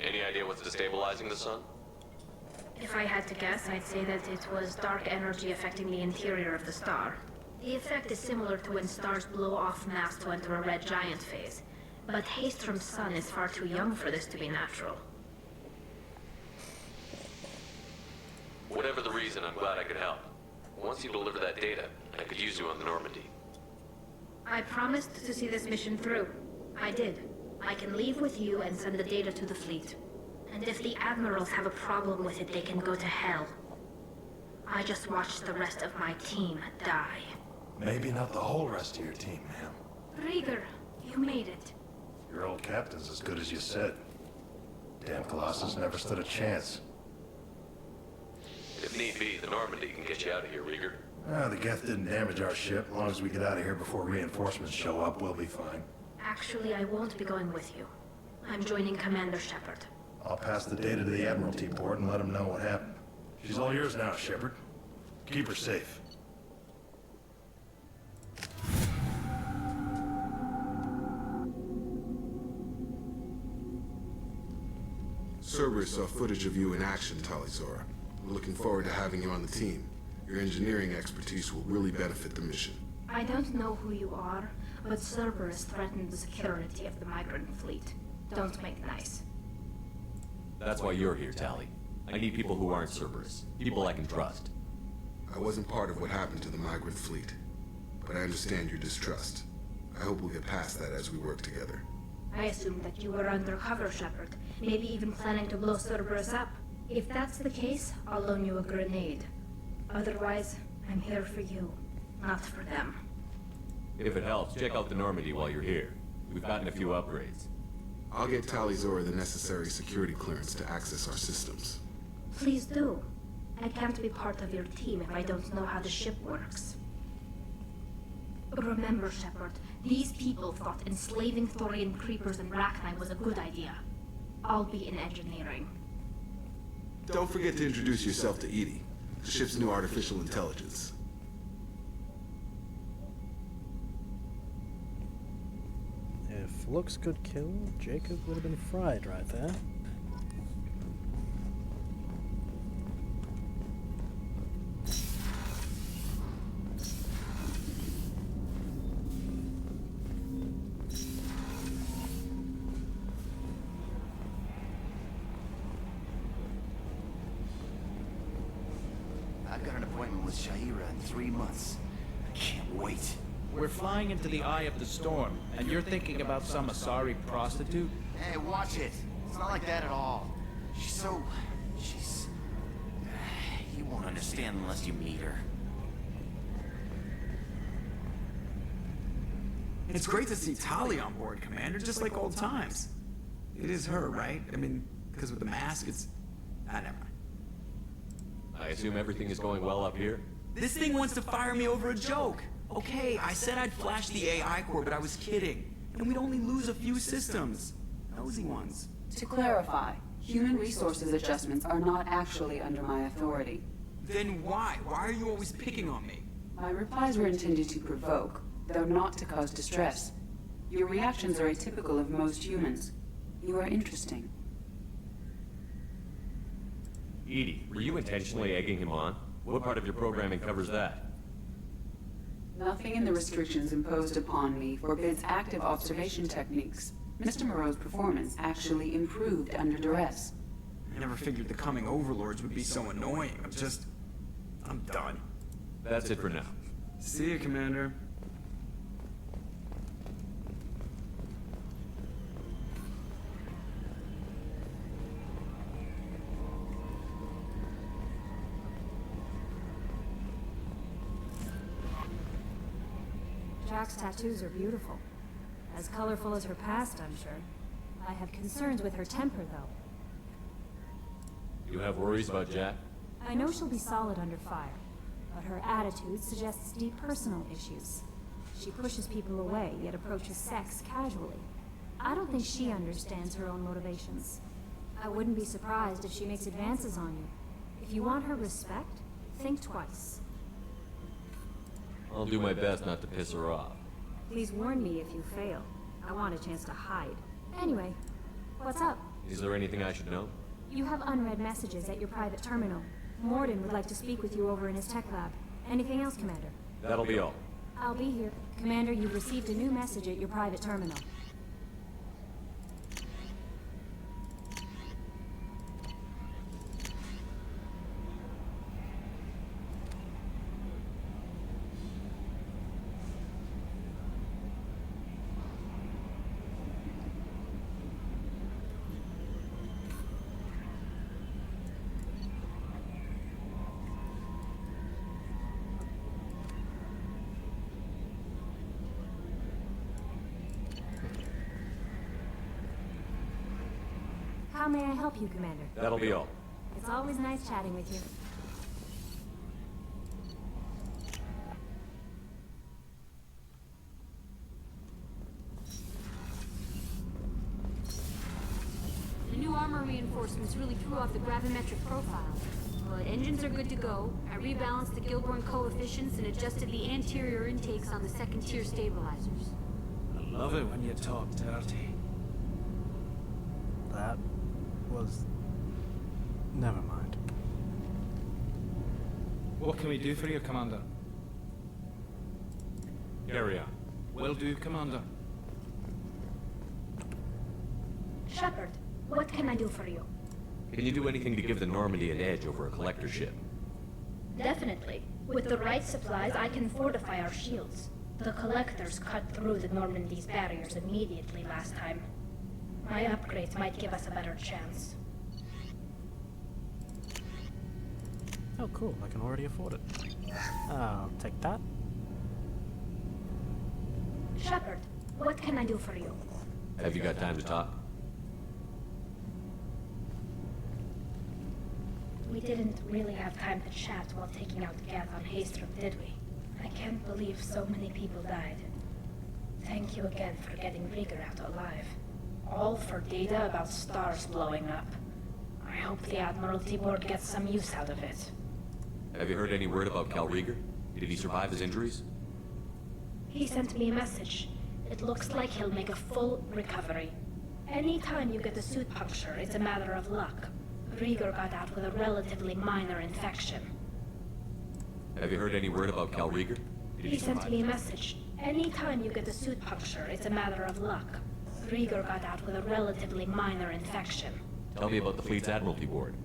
Speaker 7: Any idea what's destabilizing the sun?
Speaker 5: If I had to guess, I'd say that it was dark energy affecting the interior of the star. The effect is similar to when stars blow off mass to enter a red giant phase. But Haystrom's sun is far too young for this to be natural.
Speaker 7: Whatever the reason, I'm glad I could help. Once you deliver that data, I could use you on the Normandy.
Speaker 5: I promised to see this mission through. I did. I can leave with you and send the data to the fleet. And if the admirals have a problem with it, they can go to hell. I just watched the rest of my team die.
Speaker 14: Maybe not the whole rest of your team, ma'am.
Speaker 5: Rieger, you made it.
Speaker 14: Your old captain's as good as you said. Damn Colossus never stood a chance.
Speaker 7: If need be, the Normandy can get you out of here, Rieger.
Speaker 14: The Geth didn't damage our ship. As long as we get out of here before reinforcements show up, we'll be fine.
Speaker 5: Actually, I won't be going with you. I'm joining Commander Shepard.
Speaker 14: I'll pass the data to the Admiralty Board and let them know what happened. She's all yours now, Shepard. Keep her safe.
Speaker 16: Cerberus saw footage of you in action, Talizora. We're looking forward to having you on the team. Your engineering expertise will really benefit the mission.
Speaker 5: I don't know who you are, but Cerberus threatened the security of the migrant fleet. Don't make nice.
Speaker 15: That's why you're here, Tali. I need people who aren't Cerberus. People I can trust.
Speaker 16: I wasn't part of what happened to the migrant fleet, but I understand your distrust. I hope we'll get past that as we work together.
Speaker 5: I assumed that you were undercover, Shepard. Maybe even planning to blow Cerberus up. If that's the case, I'll loan you a grenade. Otherwise, I'm here for you, not for them.
Speaker 15: If it helps, check out the Normandy while you're here. We've gotten a few upgrades.
Speaker 16: I'll get Talizora the necessary security clearance to access our systems.
Speaker 5: Please do. I can't be part of your team if I don't know how the ship works.
Speaker 9: Remember, Shepard, these people thought enslaving Thorian creepers and Rachni was a good idea. I'll be in engineering.
Speaker 19: Don't forget to introduce yourself to Edie, the ship's new artificial intelligence.
Speaker 1: If looks could kill, Jacob would have been fried right there.
Speaker 23: I've got an appointment with Shaira in 3 months. I can't wait.
Speaker 20: We're flying into the eye of the storm, and you're thinking about some Asari prostitute?
Speaker 23: Hey, watch it. It's not like that at all. She's... You won't understand unless you meet her.
Speaker 24: It's great to see Tali on board, Commander, just like old times. It is her, right? I mean, because with the mask, it's... never mind.
Speaker 7: I assume everything is going well up here?
Speaker 24: This thing wants to fire me over a joke. Okay, I said I'd flash the AI core, but I was kidding. And we'd only lose a few systems. Nosy ones.
Speaker 13: To clarify, human resources adjustments are not actually under my authority.
Speaker 24: Then why? Why are you always picking on me?
Speaker 13: My replies were intended to provoke, though not to cause distress. Your reactions are atypical of most humans. You are interesting.
Speaker 7: Edie, were you intentionally egging him on? What part of your programming covers that?
Speaker 13: Nothing in the restrictions imposed upon me forbids active observation techniques. Mr. Moreau's performance actually improved under duress.
Speaker 24: I never figured the coming overlords would be so annoying. I'm done.
Speaker 7: That's it for now.
Speaker 24: See you, Commander.
Speaker 3: Jack's tattoos are beautiful. As colorful as her past, I'm sure. I have concerns with her temper, though.
Speaker 7: You have worries about Jack?
Speaker 3: I know she'll be solid under fire, but her attitude suggests deep personal issues. She pushes people away, yet approaches sex casually. I don't think she understands her own motivations. I wouldn't be surprised if she makes advances on you. If you want her respect, think twice.
Speaker 7: I'll do my best not to piss her off.
Speaker 3: Please warn me if you fail. I want a chance to hide. Anyway, what's up?
Speaker 7: Is there anything I should know?
Speaker 3: You have unread messages at your private terminal. Morden would like to speak with you over in his tech lab. Anything else, Commander?
Speaker 7: That'll be all.
Speaker 3: I'll be here. Commander, you've received a new message at your private terminal. How may I help you, Commander?
Speaker 7: That'll be all.
Speaker 3: It's always nice chatting with you.
Speaker 18: The new armor reinforcements really threw off the gravimetric profile. But engines are good to go. I rebalanced the Gilborn coefficients and adjusted the anterior intakes on the second-tier stabilizers.
Speaker 20: I love it when you talk dirty.
Speaker 1: That was... Never mind.
Speaker 20: What can we do for you, Commander?
Speaker 7: Carry on.
Speaker 20: Will do, Commander.
Speaker 9: Shepard, what can I do for you?
Speaker 7: Can you do anything to give the Normandy an edge over a collector ship?
Speaker 9: Definitely. With the right supplies, I can fortify our shields. The collectors cut through the Normandy's barriers immediately last time. My upgrades might give us a better chance.
Speaker 1: Oh, cool. I can already afford it. I'll take that.
Speaker 9: Shepard, what can I do for you?
Speaker 7: Have you got time to talk?
Speaker 9: We didn't really have time to chat while taking out Gath on Haystrom, did we? I can't believe so many people died. Thank you again for getting Rieger out alive. All for data about stars blowing up. I hope the Admiralty Board gets some use out of it.
Speaker 15: Have you heard any word about Cal Rieger? Did he survive his injuries?
Speaker 9: He sent me a message. It looks like he'll make a full recovery. Anytime you get a suit puncture, it's a matter of luck. Rieger got out with a relatively minor infection.
Speaker 15: Have you heard any word about Cal Rieger? Did
Speaker 9: He sent me a message. Anytime you get a suit puncture, it's a matter of luck. Rieger got out with a relatively minor infection.
Speaker 15: Tell me about the fleet's Admiralty Board.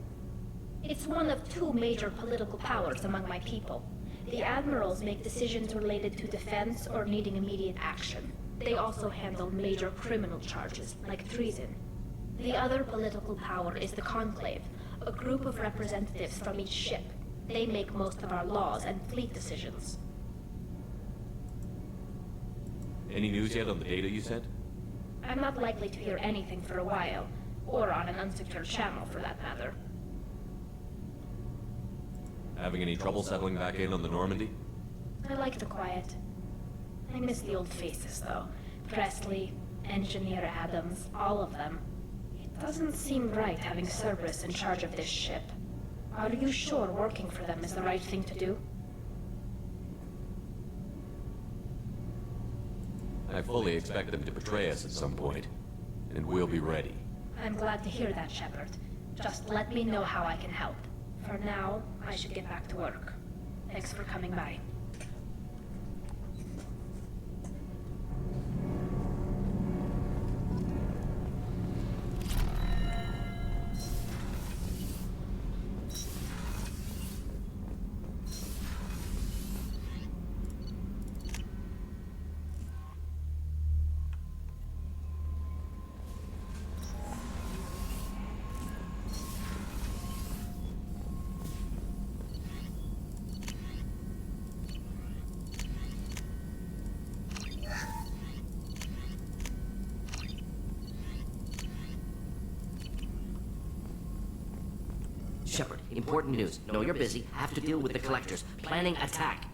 Speaker 9: It's one of two major political powers among my people. The admirals make decisions related to defense or needing immediate action. They also handle major criminal charges, like treason. The other political power is the Conclave, a group of representatives from each ship. They make most of our laws and fleet decisions.
Speaker 15: Any news yet on the data you sent?
Speaker 9: I'm not likely to hear anything for a while, or on an unsecured channel for that matter.
Speaker 15: Having any trouble settling back in on the Normandy?
Speaker 9: I like the quiet. I miss the old faces, though. Presley, Engineer Adams, all of them. It doesn't seem right having Cerberus in charge of this ship. Are you sure working for them is the right thing to do?
Speaker 15: I fully expect them to betray us at some point, and we'll be ready.
Speaker 9: I'm glad to hear that, Shepard. Just let me know how I can help. For now, I should get back to work. Thanks for coming by.
Speaker 2: Shepard, important news. Know you're busy. Have to deal with the collectors. Planning attack.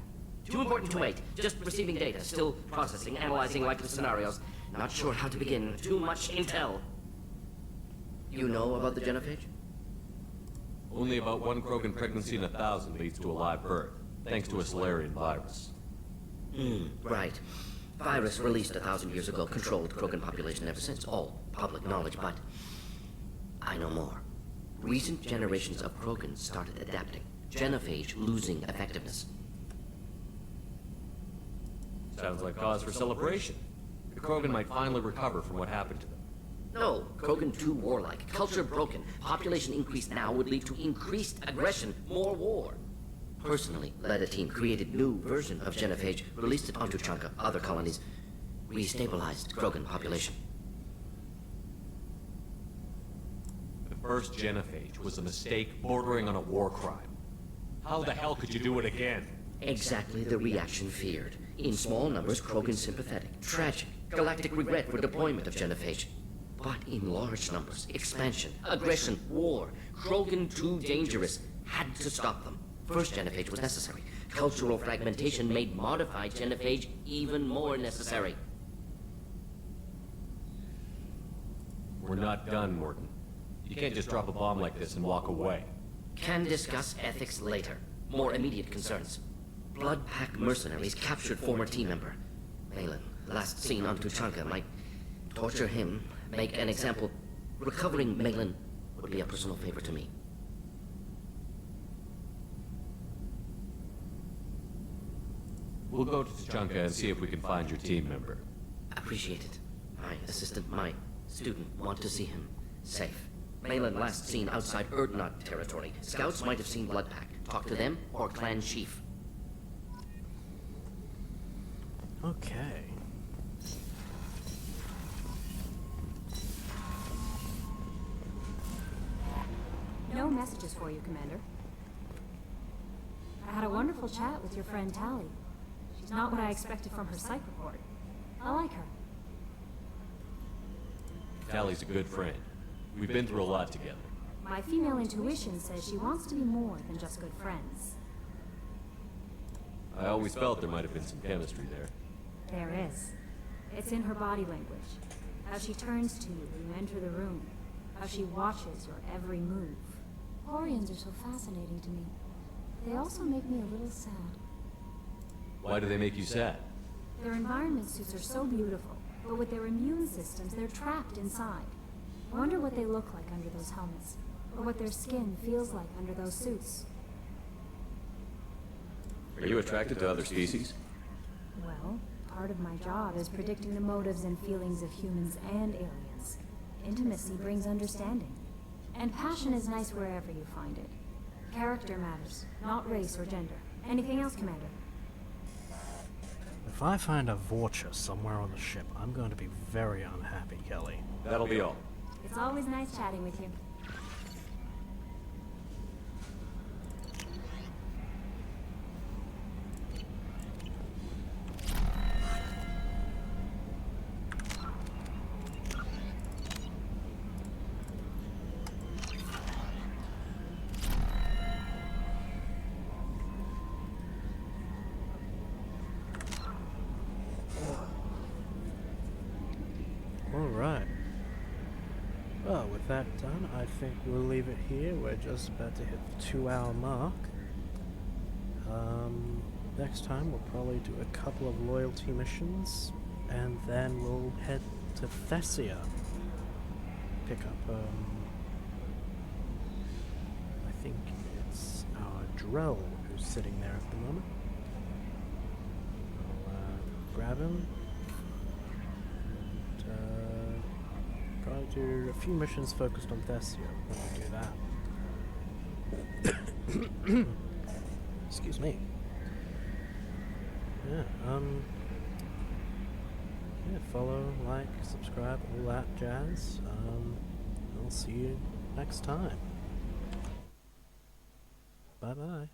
Speaker 2: Too important to wait. Just receiving data. Still processing, analyzing likely scenarios. Not sure how to begin. Too much intel. You know about the genophage?
Speaker 15: Only about one Krogan pregnancy in 1,000 leads to a live birth, thanks to a Solarian virus.
Speaker 2: Right. Virus released 1,000 years ago controlled Krogan population ever since. All public knowledge, but I know more. Recent generations of Krogan started adapting. Genophage losing effectiveness.
Speaker 15: Sounds like cause for celebration. The Krogan might finally recover from what happened to them.
Speaker 2: No, Krogan too warlike. Culture broken. Population increase now would lead to increased aggression, more war. Personally, led a team, created new version of genophage, released it onto Chanka, other colonies. Restabilized Krogan population.
Speaker 15: The first genophage was a mistake bordering on a war crime. How the hell could you do it again?
Speaker 2: Exactly the reaction feared. In small numbers, Krogan sympathetic. Tragic. Galactic regret for deployment of genophage. But in large numbers, expansion, aggression, war. Krogan too dangerous. Had to stop them. First genophage was necessary. Cultural fragmentation made modified genophage even more necessary.
Speaker 15: We're not done, Morton. You can't just drop a bomb like this and walk away.
Speaker 2: Can discuss ethics later. More immediate concerns. Blood Pack mercenaries captured former team member. Malin, last seen on Tuchanka, might torture him, make an example. Recovering Malin would be a personal favor to me.
Speaker 15: We'll go to Tuchanka and see if we can find your team member.
Speaker 2: Appreciate it. My assistant, my student want to see him safe. Malin last seen outside Erdnot territory. Scouts might have seen Blood Pack. Talk to them or clan chief.
Speaker 1: Okay.
Speaker 3: No messages for you, Commander. I had a wonderful chat with your friend Tally. She's not what I expected from her psych report. I like her.
Speaker 15: Tally's a good friend. We've been through a lot together.
Speaker 3: My female intuition says she wants to be more than just good friends.
Speaker 15: I always felt there might have been some chemistry there.
Speaker 3: There is. It's in her body language. How she turns to you when you enter the room. How she watches your every move. Quarians are so fascinating to me. They also make me a little sad.
Speaker 15: Why do they make you sad?
Speaker 3: Their environment suits are so beautiful, but with their immune systems, they're trapped inside. I wonder what they look like under those helmets, or what their skin feels like under those suits.
Speaker 15: Are you attracted to other species?
Speaker 3: Well, part of my job is predicting the motives and feelings of humans and aliens. Intimacy brings understanding. And passion is nice wherever you find it. Character matters, not race or gender. Anything else, Commander?
Speaker 1: If I find a Vorcha somewhere on the ship, I'm going to be very unhappy, Kelly.
Speaker 15: That'll be all.
Speaker 3: It's always nice chatting with you.
Speaker 1: Alright. Well, with that done, I think we'll leave it here. We're just about to hit the 2-hour mark. Next time we'll probably do a couple of loyalty missions, and then we'll head to Thessia. Pick up, I think it's our Drell who's sitting there at the moment. I'll grab him. Probably do a few missions focused on Thessia. We'll do that. Excuse me. Yeah, yeah, follow, like, subscribe, all that jazz. I'll see you next time. Bye-bye.